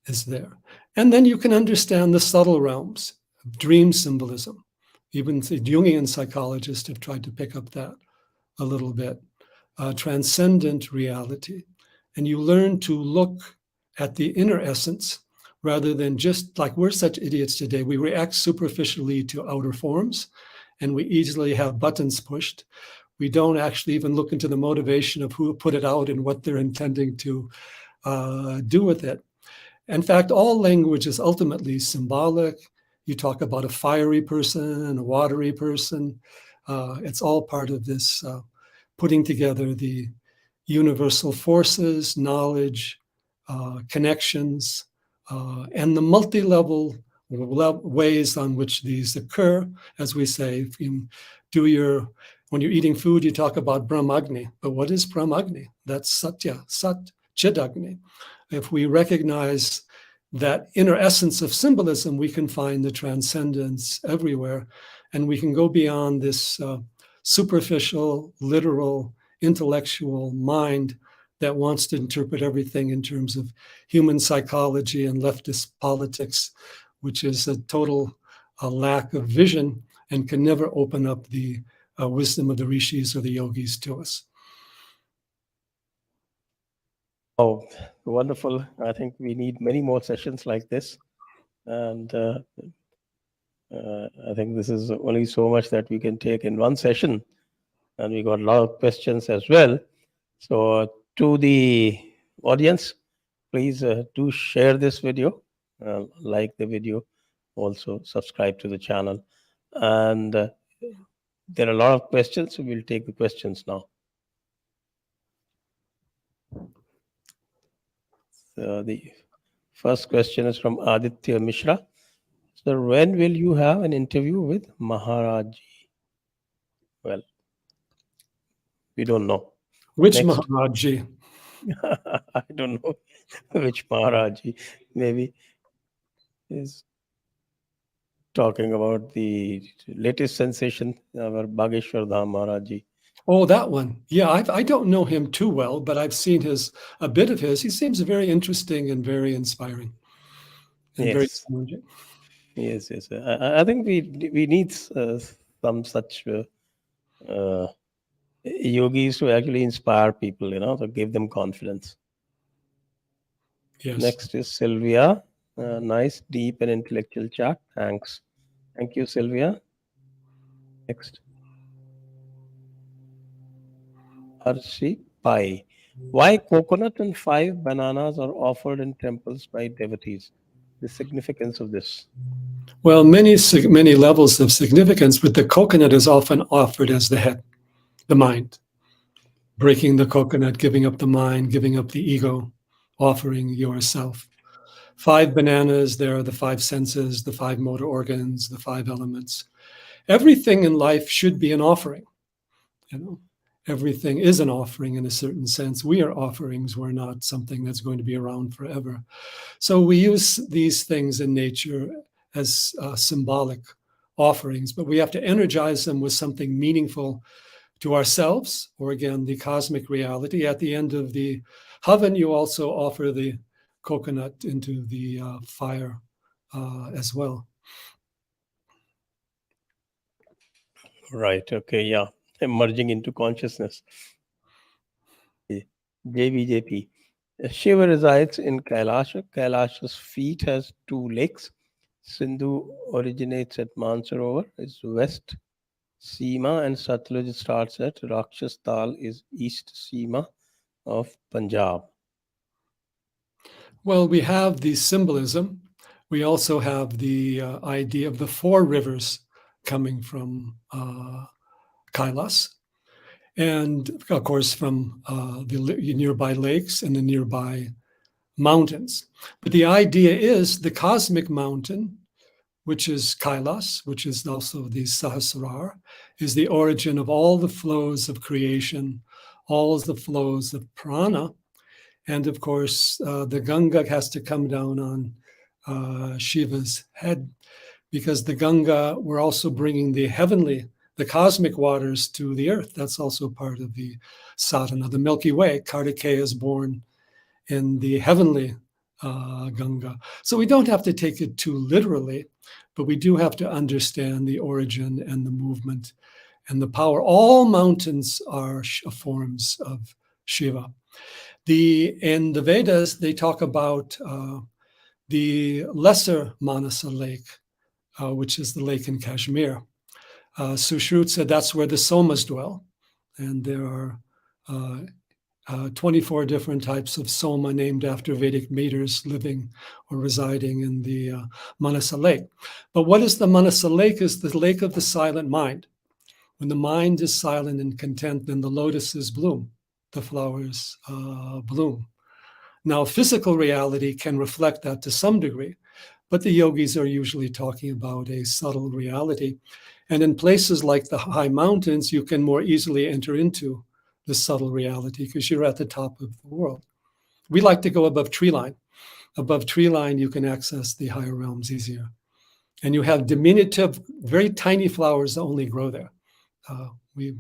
is there. And then you can understand the subtle realms of dream symbolism. Even the Jungian psychologists have tried to pick up that a little bit. Transcendent reality. And you learn to look at the inner essence rather than just like we're such idiots today. We react superficially to outer forms and we easily have buttons pushed. We don't actually even look into the motivation of who put it out and what they're intending to do with it. In fact, all language is ultimately symbolic. You talk about a fiery person, a watery person. It's all part of this putting together the universal forces, knowledge, connections, and the multi-level ways on which these occur. As we say, if you when you're eating food, you talk about Brahmagni. But what is Brahmagni? That's Satya, Sat, Chidagni. If we recognize that inner essence of symbolism, we can find the transcendence everywhere. And we can go beyond this superficial, literal, intellectual mind that wants to interpret everything in terms of human psychology and leftist politics, which is a total lack of vision and can never open up the wisdom of the rishis or the yogis to us. Oh, wonderful. I think we need many more sessions like this. And I think this is only so much that we can take in one session. And we got a lot of questions as well. So to the audience, please do share this video, like the video, also subscribe to the channel. And there are a lot of questions, so we'll take the questions now. So the first question is from Aditya Mishra. So when will you have an interview with Maharaj? Well, we don't know. Which Next. Maharaj? I don't know which Maharaj. Maybe is talking about the latest sensation, our Bageshwar Dham Maharaj. Oh, that one. Yeah, I don't know him too well, but I've seen a bit of his. He seems very interesting and very inspiring. And Yes. very Yes. I think we need some such yogis to actually inspire people, to give them confidence. Yes. Next is Sylvia. Nice, deep and intellectual chat. Thanks. Thank you, Sylvia. Next. Arshi Pai. Why coconut and 5 bananas are offered in temples by devotees? The significance of this. Well, many levels of significance, but the coconut is often offered as the head, the mind. Breaking the coconut, giving up the mind, giving up the ego, offering yourself. 5 bananas, there are the 5 senses, the 5 motor organs, the 5 elements. Everything in life should be an offering. Everything is an offering in a certain sense. We are offerings. We're not something that's going to be around forever. So we use these things in nature as symbolic offerings, but we have to energize them with something meaningful to ourselves, or again, the cosmic reality. At the end of the Havan, you also offer the coconut into the fire as well. Right. Okay. Yeah. Emerging into consciousness. JBJP. Shiva resides in Kailasha. Kailasha's feet has 2 lakes. Sindhu originates at Mansarovar, is west Seema, and Satluj starts at Rakshas Tal, is east Seema of Punjab. Well, we have the symbolism. We also have the idea of the 4 rivers coming from Kailas, and of course from the nearby lakes and the nearby mountains. But the idea is the cosmic mountain, which is Kailas, which is also the Sahasrar, is the origin of all the flows of creation, all the flows of prana. And of course, the Ganga has to come down on Shiva's head, because the Ganga, we're also bringing the cosmic waters to the earth. That's also part of the sadhana, the Milky Way. Kartikeya is born in the heavenly Ganga. So we don't have to take it too literally, but we do have to understand the origin and the movement and the power. All mountains are forms of Shiva. In the Vedas, they talk about the lesser Manasa lake, which is the lake in Kashmir. Sushruta said that's where the Somas dwell. And there are 24 different types of Soma named after Vedic meters living or residing in the Manasa lake. But what is the Manasa lake? Is the lake of the silent mind. When the mind is silent and content, then the lotuses bloom, the flowers bloom. Now, physical reality can reflect that to some degree, but the yogis are usually talking about a subtle reality. And in places like the high mountains, you can more easily enter into the subtle reality because you're at the top of the world. We like to go above tree line. Above tree line, you can access the higher realms easier. And you have diminutive, very tiny flowers that only grow there. We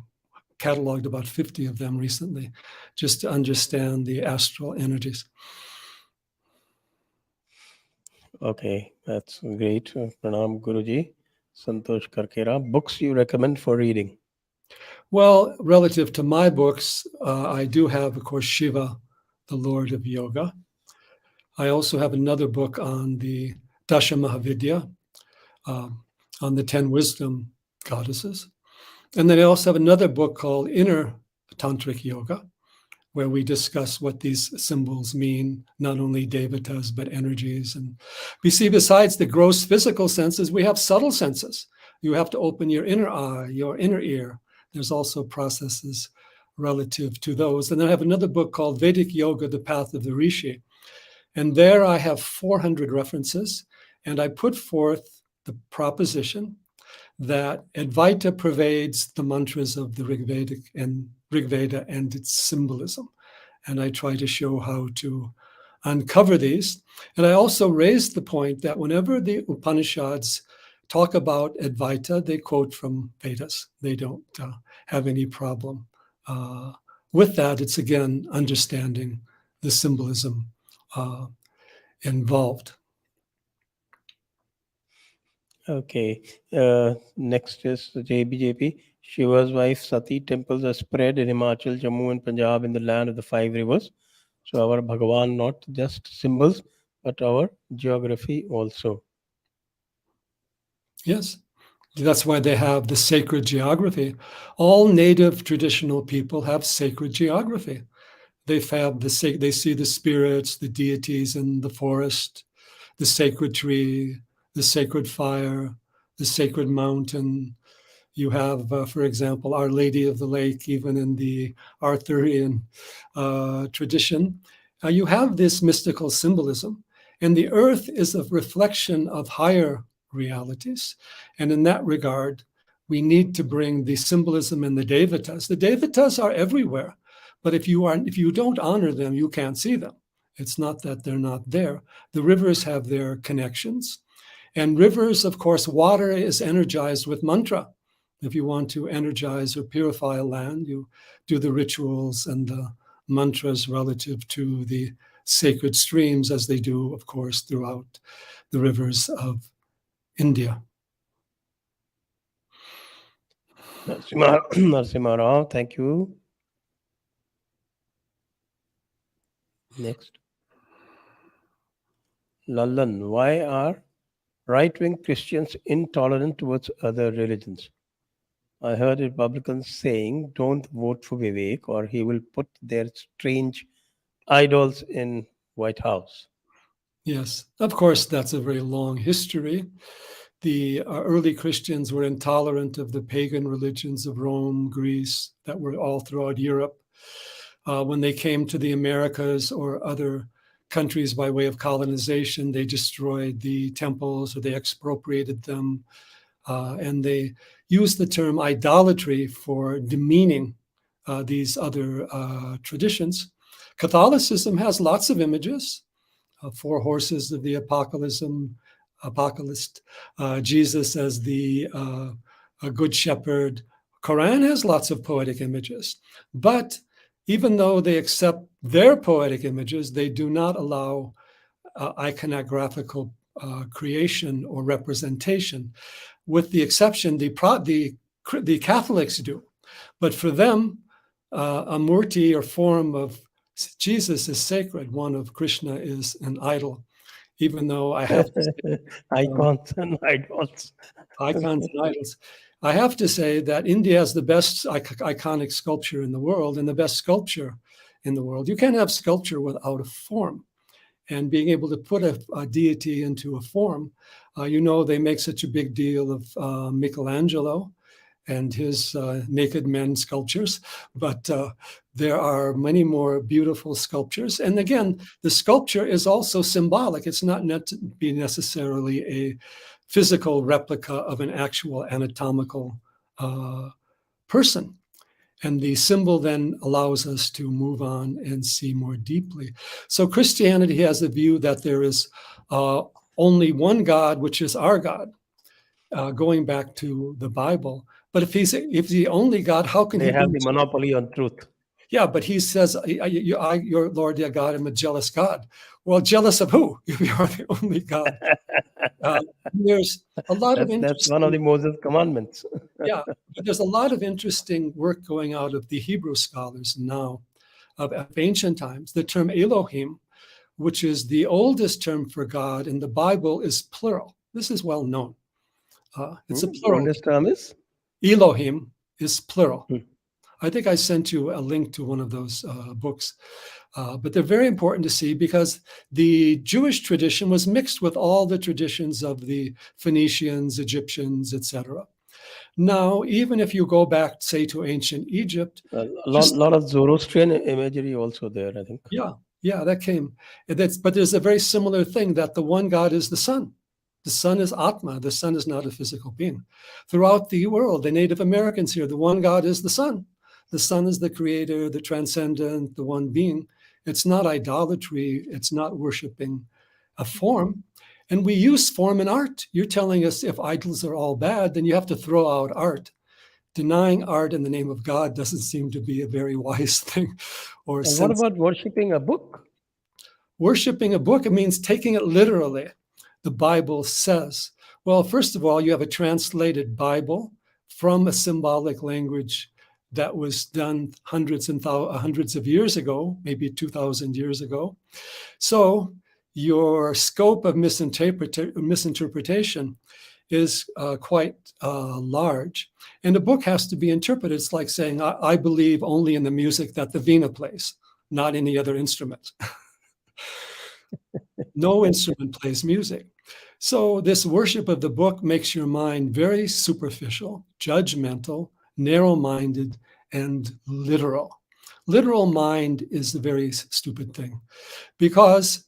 cataloged about 50 of them recently, just to understand the astral energies. Okay, that's great. Pranam Guruji. Santosh Karkera. Books you recommend for reading? Well, relative to my books, I do have, of course, Shiva, the Lord of Yoga. I also have another book on the Dasha Mahavidya, on the 10 wisdom goddesses. And then I also have another book called Inner Tantric Yoga, where we discuss what these symbols mean, not only devatas, but energies. And we see besides the gross physical senses, we have subtle senses. You have to open your inner eye, your inner ear. There's also processes relative to those. And then I have another book called Vedic Yoga, The Path of the Rishi. And there I have 400 references. And I put forth the proposition that Advaita pervades the mantras of the Rig Veda and its symbolism. And I try to show how to uncover these. And I also raised the point that whenever the Upanishads talk about Advaita, they quote from Vedas. They don't have any problem with that. It's again, understanding the symbolism involved. Okay. Next is JBJP. Shiva's wife Sati temples are spread in Himachal, Jammu and Punjab in the land of the 5 rivers. So our Bhagavan, not just symbols, but our geography also. Yes, that's why they have the sacred geography. All native traditional people have sacred geography. They see the spirits, the deities in the forest, the sacred tree, the sacred fire, the sacred mountain. You have, for example, Our Lady of the Lake, even in the Arthurian tradition. You have this mystical symbolism. And the earth is a reflection of higher realities. And in that regard, we need to bring the symbolism in the devatas. The devatas are everywhere. But if you don't honor them, you can't see them. It's not that they're not there. The rivers have their connections. And rivers, of course, water is energized with mantra. If you want to energize or purify a land, you do the rituals and the mantras relative to the sacred streams, as they do, of course, throughout the rivers of India. Narasimha Rao, thank you. Next. Lallan, why are right-wing Christians intolerant towards other religions? I heard Republicans saying, don't vote for Vivek or he will put their strange idols in White House. Yes, of course, that's a very long history. The early Christians were intolerant of the pagan religions of Rome, Greece, that were all throughout Europe. When they came to the Americas or other countries by way of colonization, they destroyed the temples or they expropriated them. And they used the term idolatry for demeaning these other traditions. Catholicism has lots of images. 4 horses of the apocalypse, Jesus as the a good shepherd. Quran has lots of poetic images. But even though they accept their poetic images, they do not allow iconographical creation or representation, with the exception the Catholics do. But for them, a murti or form of Jesus is sacred. One of Krishna is an idol, even though I have to say, Icons and idols. icons and idols. I have to say that India has the best iconic sculpture in the world and the best sculpture in the world. You can't have sculpture without a form. And being able to put a deity into a form, they make such a big deal of Michelangelo and his naked men sculptures, but there are many more beautiful sculptures. And again, the sculpture is also symbolic. It's not meant to be necessarily a physical replica of an actual anatomical person. And the symbol then allows us to move on and see more deeply. So Christianity has a view that there is only one God, which is our God, going back to the Bible. But if he's the only God, how can They he have be? the monopoly on truth. Yeah, but he says, your Lord, your God, I'm a jealous God. Well, jealous of who? If you are the only God. There's a lot of That's one of the Moses commandments. yeah, but there's a lot of interesting work going out of the Hebrew scholars now of ancient times. The term Elohim, which is the oldest term for God in the Bible, is plural. This is well known. It's a plural. Oldest term is? Elohim is plural. I think I sent you a link to one of those books. But they're very important to see because the Jewish tradition was mixed with all the traditions of the Phoenicians, Egyptians, etc. Now, even if you go back, say, to ancient Egypt, A lot of Zoroastrian imagery also there, I think. yeah, that came. But there's a very similar thing that the one God is the sun. The sun is Atma. The sun is not a physical being. Throughout the world, the Native Americans here, the one God is the sun. The sun is the creator, the transcendent, the one being. It's not idolatry. It's not worshiping a form. And we use form in art. You're telling us if idols are all bad, then you have to throw out art. Denying art in the name of God doesn't seem to be a very wise thing. Or And what about worshipping a book? Worshipping a book, it means taking it literally. The Bible says, well, first of all, you have a translated Bible from a symbolic language that was done hundreds of years ago, maybe 2,000 years ago. So your scope of misinterpretation is quite large. And a book has to be interpreted. It's like saying, I believe only in the music that the Veena plays, not any other instrument. No instrument plays music. So this worship of the book makes your mind very superficial, judgmental, narrow-minded, and literal. Literal mind is a very stupid thing because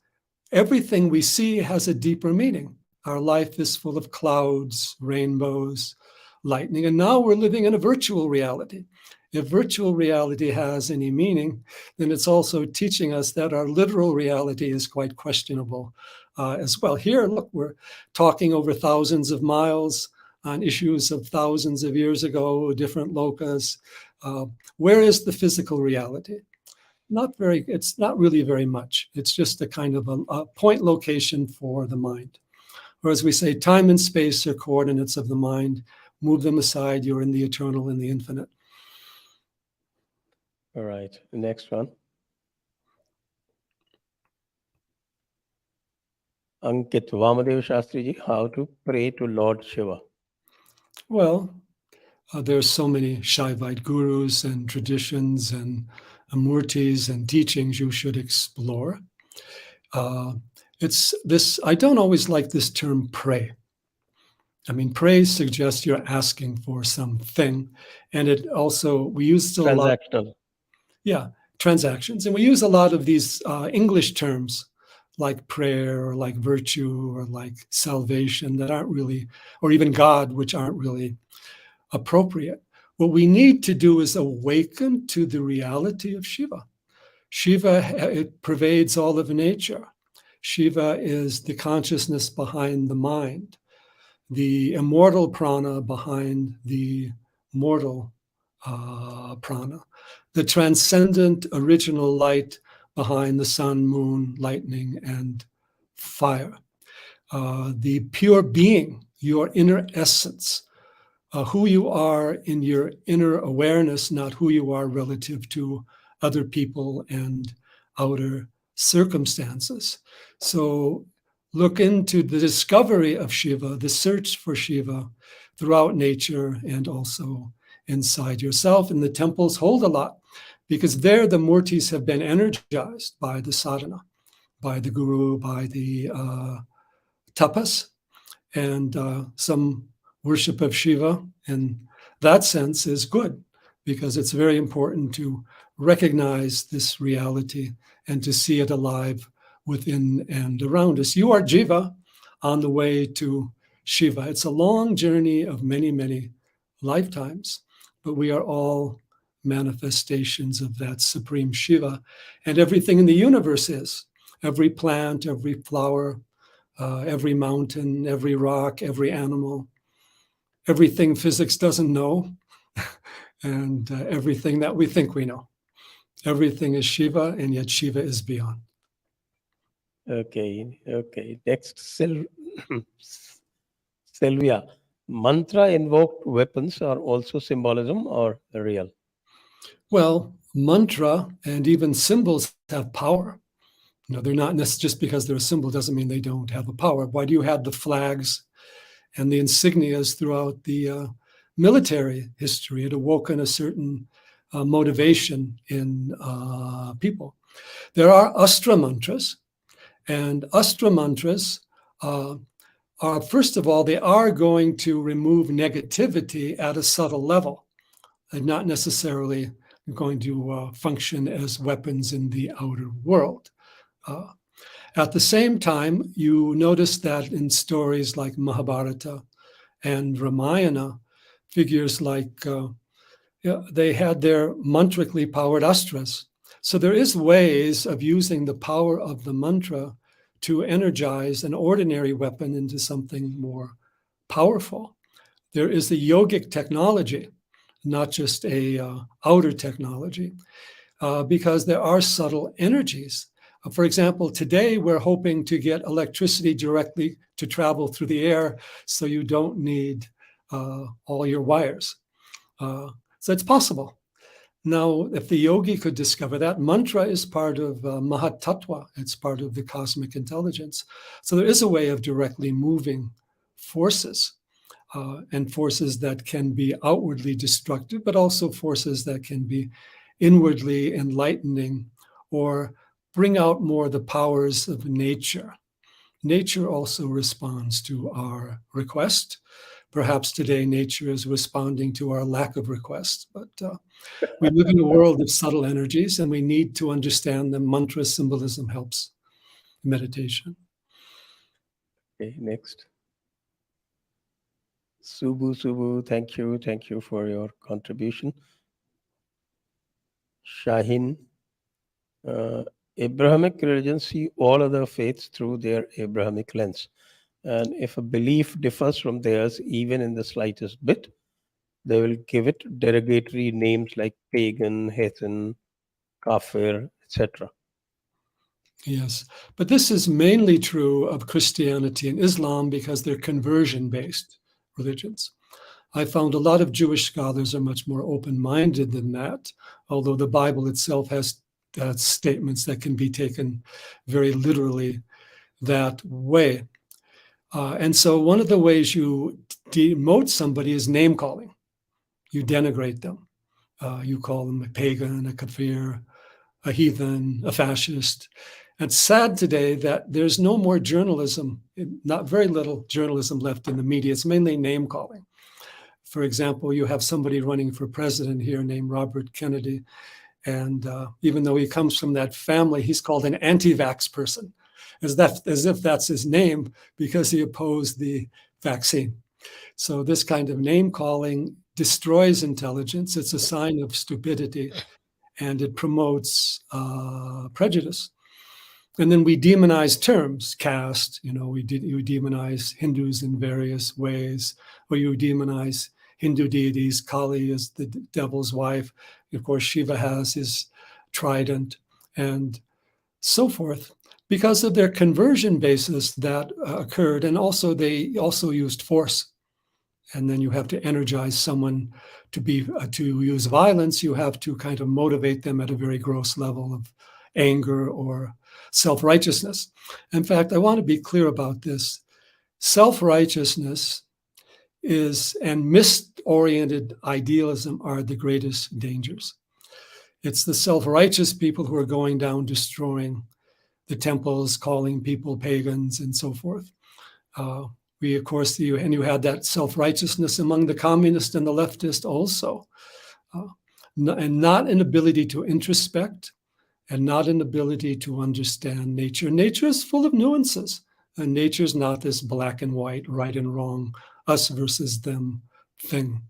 everything we see has a deeper meaning. Our life is full of clouds, rainbows, lightning, and now we're living in a virtual reality. If virtual reality has any meaning, then it's also teaching us that our literal reality is quite questionable as well. Here, look, we're talking over thousands of miles on issues of thousands of years ago, different lokas. Where is the physical reality? It's not really very much. It's just a kind of a point location for the mind. Or as we say, time and space are coordinates of the mind. Move them aside, you're in the eternal and the infinite. All right, the next one. Ankit, Vamadeva Shastri ji, how to pray to Lord Shiva? Well, there's so many Shaivite gurus and traditions and amurtis and teachings you should explore. It's this. I don't always like this term pray. I mean, pray suggests you're asking for something, and it also we use a lot. Transactional. Yeah, transactions, and we use a lot of these English terms like prayer or like virtue or like salvation that aren't really, or even God, which aren't really appropriate. What we need to do is awaken to the reality of Shiva. Shiva, it pervades all of nature. Shiva is the consciousness behind the mind, the immortal prana behind the mortal prana, the transcendent original light behind the sun, moon, lightning, and fire, the pure being, your inner essence, who you are in your inner awareness, not who you are relative to other people and outer circumstances. So look into the discovery of Shiva, the search for Shiva throughout nature and also inside yourself. And the temples hold a lot because there the murtis have been energized by the sadhana, by the guru, by the tapas, and some worship of Shiva in that sense is good, because it's very important to recognize this reality and to see it alive within and around us. You are Jiva on the way to Shiva. It's a long journey of many, many lifetimes, but we are all manifestations of that supreme Shiva, and everything in the universe is. Every plant, every flower, every mountain, every rock, every animal, everything physics doesn't know, and everything that we think we know. Everything is Shiva, and yet Shiva is beyond. Okay. Next, Sylvia. Mantra invoked weapons are also symbolism or real? Well, mantra and even symbols have power. They're not just because they're a symbol doesn't mean they don't have a power. Why do you have the flags and the insignias throughout the military history? It awoken a certain motivation in people. There are astra mantras, and astra mantras are, first of all, they are going to remove negativity at a subtle level, and not necessarily going to function as weapons in the outer world. At the same time, you notice that in stories like Mahabharata and Ramayana, figures like they had their mantrically powered astras. So there is ways of using the power of the mantra to energize an ordinary weapon into something more powerful. There is a yogic technology, not just a outer technology, because there are subtle energies. For example, today we're hoping to get electricity directly to travel through the air, so you don't need all your wires. So it's possible. Now, if the yogi could discover that, mantra is part of Mahat Tattva. It's part of the cosmic intelligence. So there is a way of directly moving forces, and forces that can be outwardly destructive, but also forces that can be inwardly enlightening or bring out more the powers of nature. Nature also responds to our request. Perhaps today nature is responding to our lack of request, but we live in a world of subtle energies, and we need to understand that mantra symbolism helps meditation. Okay, next. Subu, thank you for your contribution. Shahin, Abrahamic religions see all other faiths through their Abrahamic lens. And if a belief differs from theirs, even in the slightest bit, they will give it derogatory names like pagan, heathen, kafir, etc. Yes, but this is mainly true of Christianity and Islam because they're conversion-based religions. I found a lot of Jewish scholars are much more open-minded than that, although the Bible itself has statements that can be taken very literally that way. And so one of the ways you demote somebody is name calling. You denigrate them. You call them a pagan, a kafir, a heathen, a fascist. It's sad today that there's no more journalism, not very little journalism left in the media. It's mainly name calling. For example, you have somebody running for president here named Robert Kennedy. And even though he comes from that family, he's called an anti-vax person, as if that's his name, because he opposed the vaccine. So this kind of name calling destroys intelligence. It's a sign of stupidity, and it promotes prejudice. And then we demonize terms, caste, you demonize Hindus in various ways, or you demonize Hindu deities. Kali is the devil's wife. Of course, Shiva has his trident and so forth, because of their conversion basis that occurred. And also they also used force. And then you have to energize someone to use violence. You have to kind of motivate them at a very gross level of anger or self-righteousness. In fact, I want to be clear about this. Self-righteousness and misoriented idealism are the greatest dangers. It's the self-righteous people who are going down, destroying the temples, calling people pagans and so forth. Of course, you had that self-righteousness among the communists and the leftists also, and not an ability to introspect, and not an ability to understand nature. Nature is full of nuances, and nature is not this black and white, right and wrong, us versus them thing.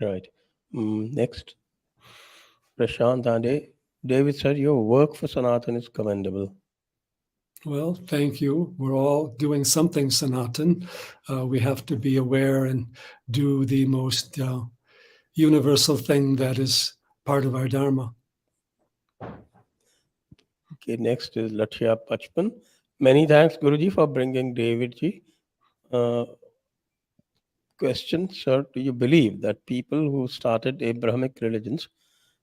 Right. Next, Prashant Ande. David sir, your work for Sanatan is commendable. Well, thank you. We're all doing something Sanatan. We have to be aware and do the most universal thing that is part of our Dharma. Okay, next is Latya Pachpan. Many thanks, Guruji, for bringing David ji. Question, sir, do you believe that people who started Abrahamic religions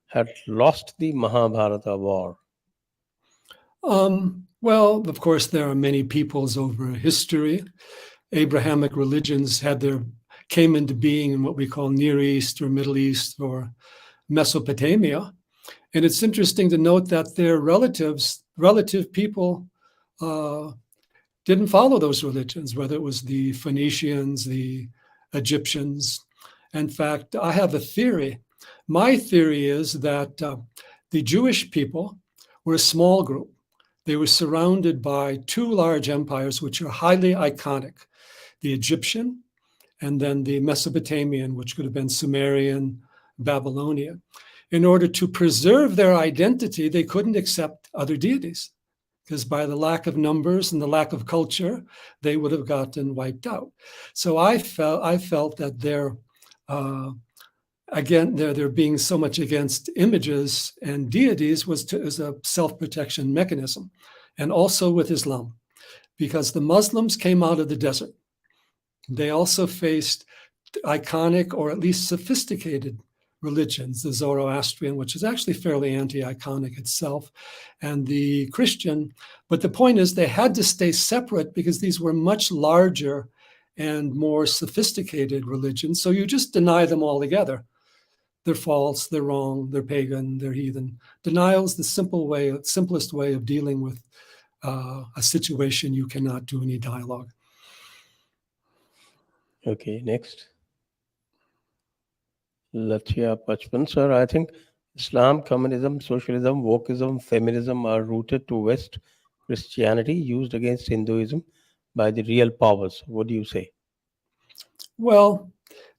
had lost the Mahabharata war? Well, of course, there are many peoples over history. Abrahamic religions came into being in what we call Near East or Middle East or Mesopotamia. And it's interesting to note that their relative people didn't follow those religions, whether it was the Phoenicians, the Egyptians. In fact, I have a theory. My theory is that the Jewish people were a small group. They were surrounded by two large empires, which are highly iconic, the Egyptian and then the Mesopotamian, which could have been Sumerian, Babylonian. In order to preserve their identity, they couldn't accept other deities, because by the lack of numbers and the lack of culture, they would have gotten wiped out. So I felt that their being so much against images and deities was a self-protection mechanism, and also with Islam, because the Muslims came out of the desert. They also faced iconic or at least sophisticated religions, the Zoroastrian, which is actually fairly anti-iconic itself, and the Christian. But the point is they had to stay separate because these were much larger and more sophisticated religions. So you just deny them altogether. They're false, they're wrong, they're pagan, they're heathen. Denial is the simplest way of dealing with a situation you cannot do any dialogue. Okay, next. Latya Pachpan, sir, I think Islam, communism, socialism, wokeism, feminism are rooted to West Christianity used against Hinduism by the real powers. What do you say? Well,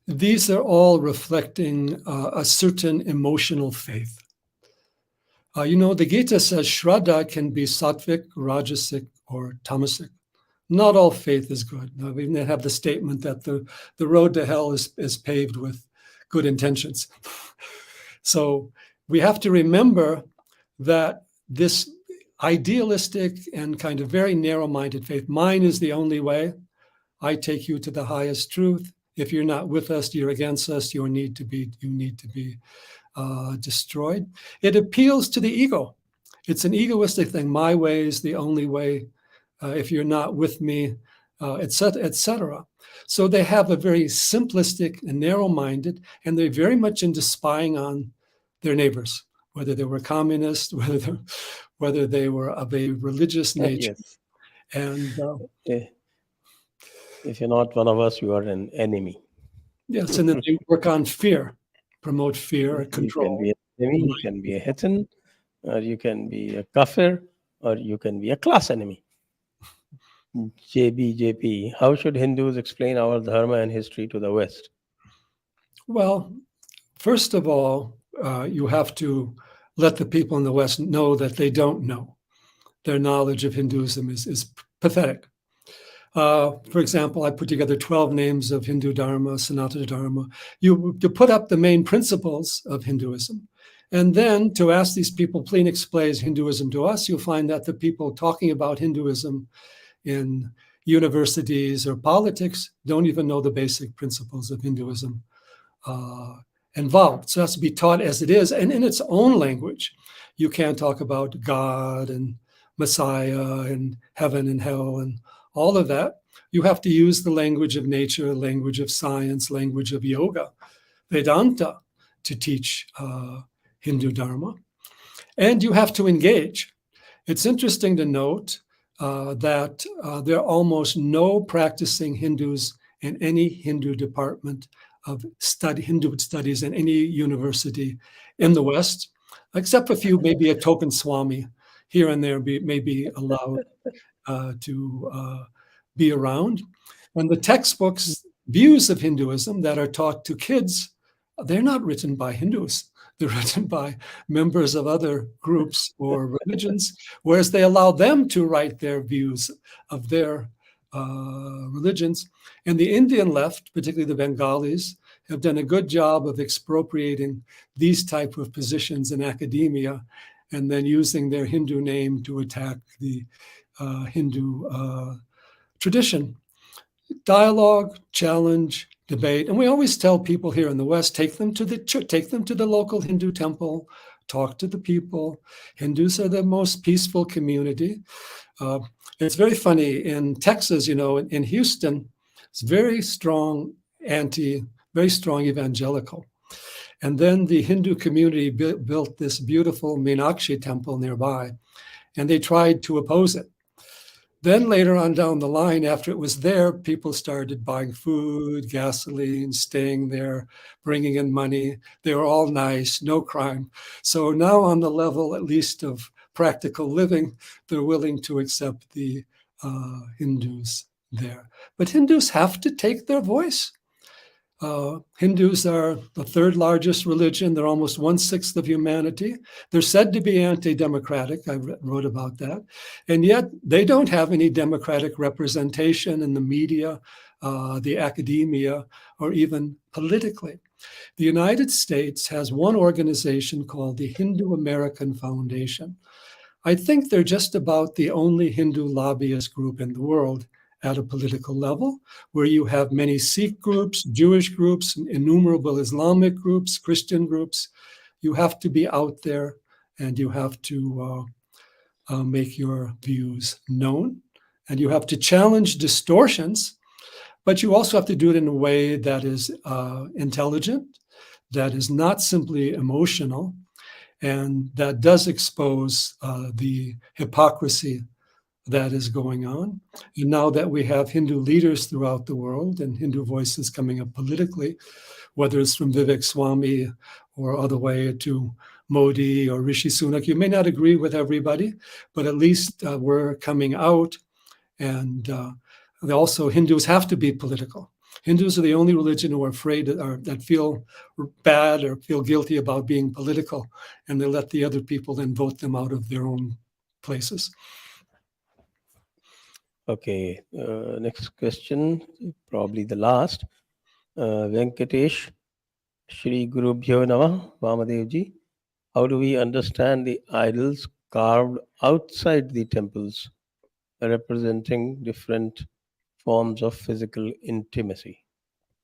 these are all reflecting a certain emotional faith. The Gita says Shraddha can be sattvic, rajasic, or tamasic. Not all faith is good. We have the statement that the road to hell is paved with good intentions. So we have to remember that this idealistic and kind of very narrow-minded faith, mine is the only way, I take you to the highest truth. If you're not with us, you're against us, you need to be destroyed. It appeals to the ego. It's an egoistic thing. My way is the only way. If you're not with me, etc., etc. So they have a very simplistic and narrow-minded, and they're very much into spying on their neighbors, whether they were communists, whether they were of a religious nature. Yes. And if you're not one of us, you are an enemy. Yes, and then they work on fear, promote fear, control. You can be an enemy, you can be a hetan, or you can be a kafir, or you can be a class enemy. JP, how should Hindus explain our dharma and history to the West? Well, first of all, you have to let the people in the West know that they don't know. Their knowledge of Hinduism is pathetic. For example, I put together 12 names of Hindu Dharma, Sanatana Dharma. You put up the main principles of Hinduism. And then to ask these people, please explain Hinduism to us, you'll find that the people talking about Hinduism in universities or politics don't even know the basic principles of Hinduism involved. So it has to be taught as it is and in its own language. You can't talk about God and Messiah and heaven and hell and all of that. You have to use the language of nature, language of science, language of yoga, Vedanta to teach Hindu Dharma. And you have to engage. It's interesting to note that there are almost no practicing Hindus in any Hindu department of Hindu studies in any university in the West, except a few, maybe a token Swami here and there may be allowed to be around. And the textbooks, views of Hinduism that are taught to kids, they're not written by Hindus. They're written by members of other groups or religions, whereas they allow them to write their views of their religions. And the Indian left, particularly the Bengalis, have done a good job of expropriating these type of positions in academia and then using their Hindu name to attack the Hindu tradition. Dialogue, challenge, debate, and we always tell people here in the West, take them to the local Hindu temple, talk to the people. Hindus are the most peaceful community. It's very funny in Texas, in Houston, it's very strong evangelical. And then the Hindu community built this beautiful Meenakshi temple nearby, and they tried to oppose it. Then later on down the line, after it was there, people started buying food, gasoline, staying there, bringing in money. They were all nice, no crime. So now on the level, at least of practical living, they're willing to accept the Hindus there. But Hindus have to take their voice. Hindus are the third largest religion. They're almost 1/6 of humanity. They're said to be anti-democratic. I wrote about that. And yet they don't have any democratic representation in the media, the academia, or even politically. The United States has one organization called the Hindu American Foundation. I think they're just about the only Hindu lobbyist group in the world at a political level, where you have many Sikh groups, Jewish groups, innumerable Islamic groups, Christian groups. You have to be out there and you have to make your views known, and you have to challenge distortions, but you also have to do it in a way that is intelligent, that is not simply emotional, and that does expose the hypocrisy that is going on. And now that we have Hindu leaders throughout the world and Hindu voices coming up politically, whether it's from Vivek Swami or all the way to Modi or Rishi Sunak, you may not agree with everybody, but at least we're coming out. And also Hindus have to be political. Hindus are the only religion who are afraid that feel bad or feel guilty about being political, and they let the other people then vote them out of their own places. Okay, next question, probably the last. Venkatesh, Shri Guru Bhyo Namah, Vamadevji. How do we understand the idols carved outside the temples, representing different forms of physical intimacy?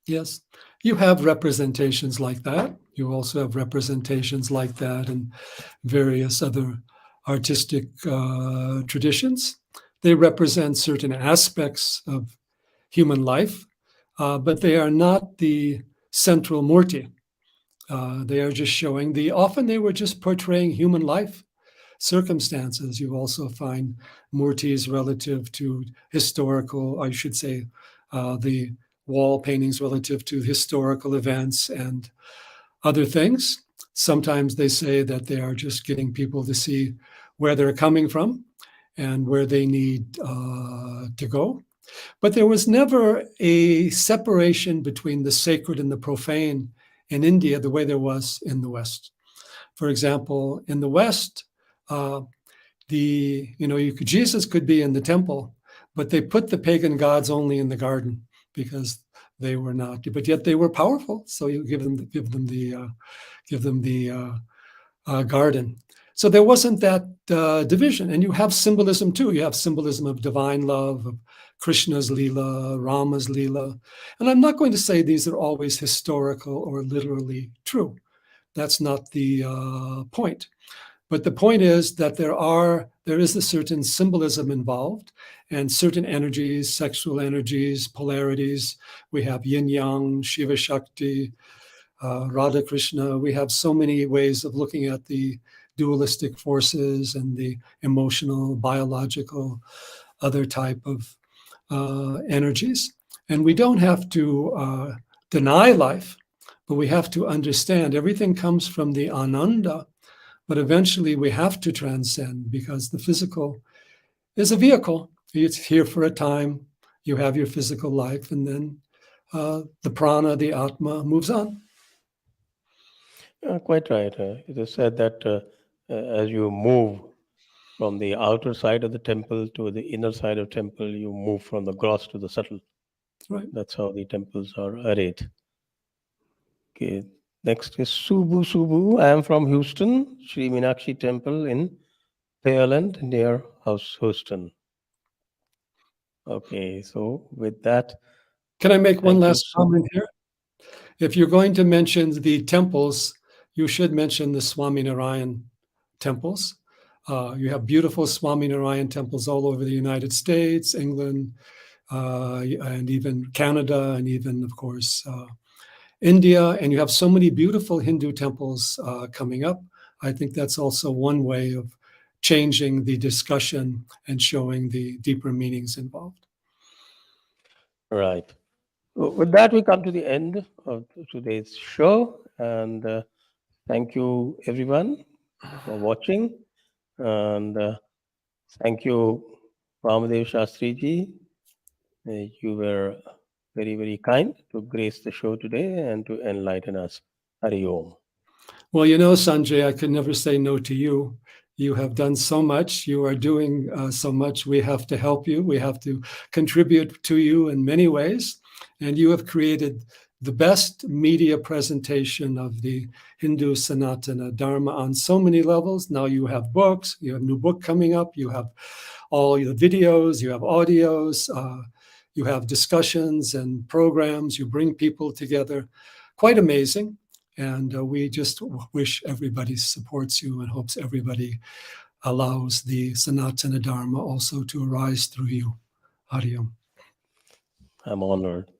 Yes, you have representations like that. You also have representations like that in various other artistic traditions. They represent certain aspects of human life, but they are not the central murti. They are just showing often they were just portraying human life circumstances. You also find murtis relative to historical, I should say, the wall paintings relative to historical events and other things. Sometimes they say that they are just getting people to see where they're coming from and where they need to go. But there was never a separation between the sacred and the profane in India the way there was in the West. For example, in the West, Jesus could be in the temple, but they put the pagan gods only in the garden because they were not, but yet they were powerful. So you give them the garden. So there wasn't that division. And you have symbolism too. You have symbolism of divine love, of Krishna's Leela, Rama's Leela. And I'm not going to say these are always historical or literally true. That's not the point. But the point is that there is a certain symbolism involved and certain energies, sexual energies, polarities. We have yin yang, Shiva Shakti, Radha Krishna. We have so many ways of looking at the dualistic forces and the emotional, biological other type of energies. And we don't have to deny life, but we have to understand everything comes from the ananda, but eventually we have to transcend because the physical is a vehicle. It's here for a time. You have your physical life, and then the prana, the atma, moves on. Quite right. It is said that as you move from the outer side of the temple to the inner side of temple, you move from the gross to the subtle. Right. That's how the temples are arrayed. Okay. Next is Subu Subu. I am from Houston, Sri Meenakshi Temple in Pearland near Houston. Okay, so with that, can I make one thank you last comment here? If you're going to mention the temples, you should mention the Swaminarayan temples. You have beautiful Swaminarayan temples all over the United States, England, and even Canada, and even, of course, India. And you have so many beautiful Hindu temples coming up. I think that's also one way of changing the discussion and showing the deeper meanings involved. Right. So with that, we come to the end of today's show. And thank you, everyone, for watching. And thank you, Vamadeva Shastri ji. You were very, very kind to grace the show today and to enlighten us. Hari Om. Well, you know, Sanjay, I could never say no to you. You have done so much. You are doing so much. We have to help you. We have to contribute to you in many ways. And you have created the best media presentation of the Hindu Sanatana Dharma on so many levels. Now you have books, you have a new book coming up, you have all the videos, you have audios, you have discussions and programs, you bring people together. Quite amazing. And we just wish everybody supports you and hopes everybody allows the Sanatana Dharma also to arise through you. Hari Om. I'm honored.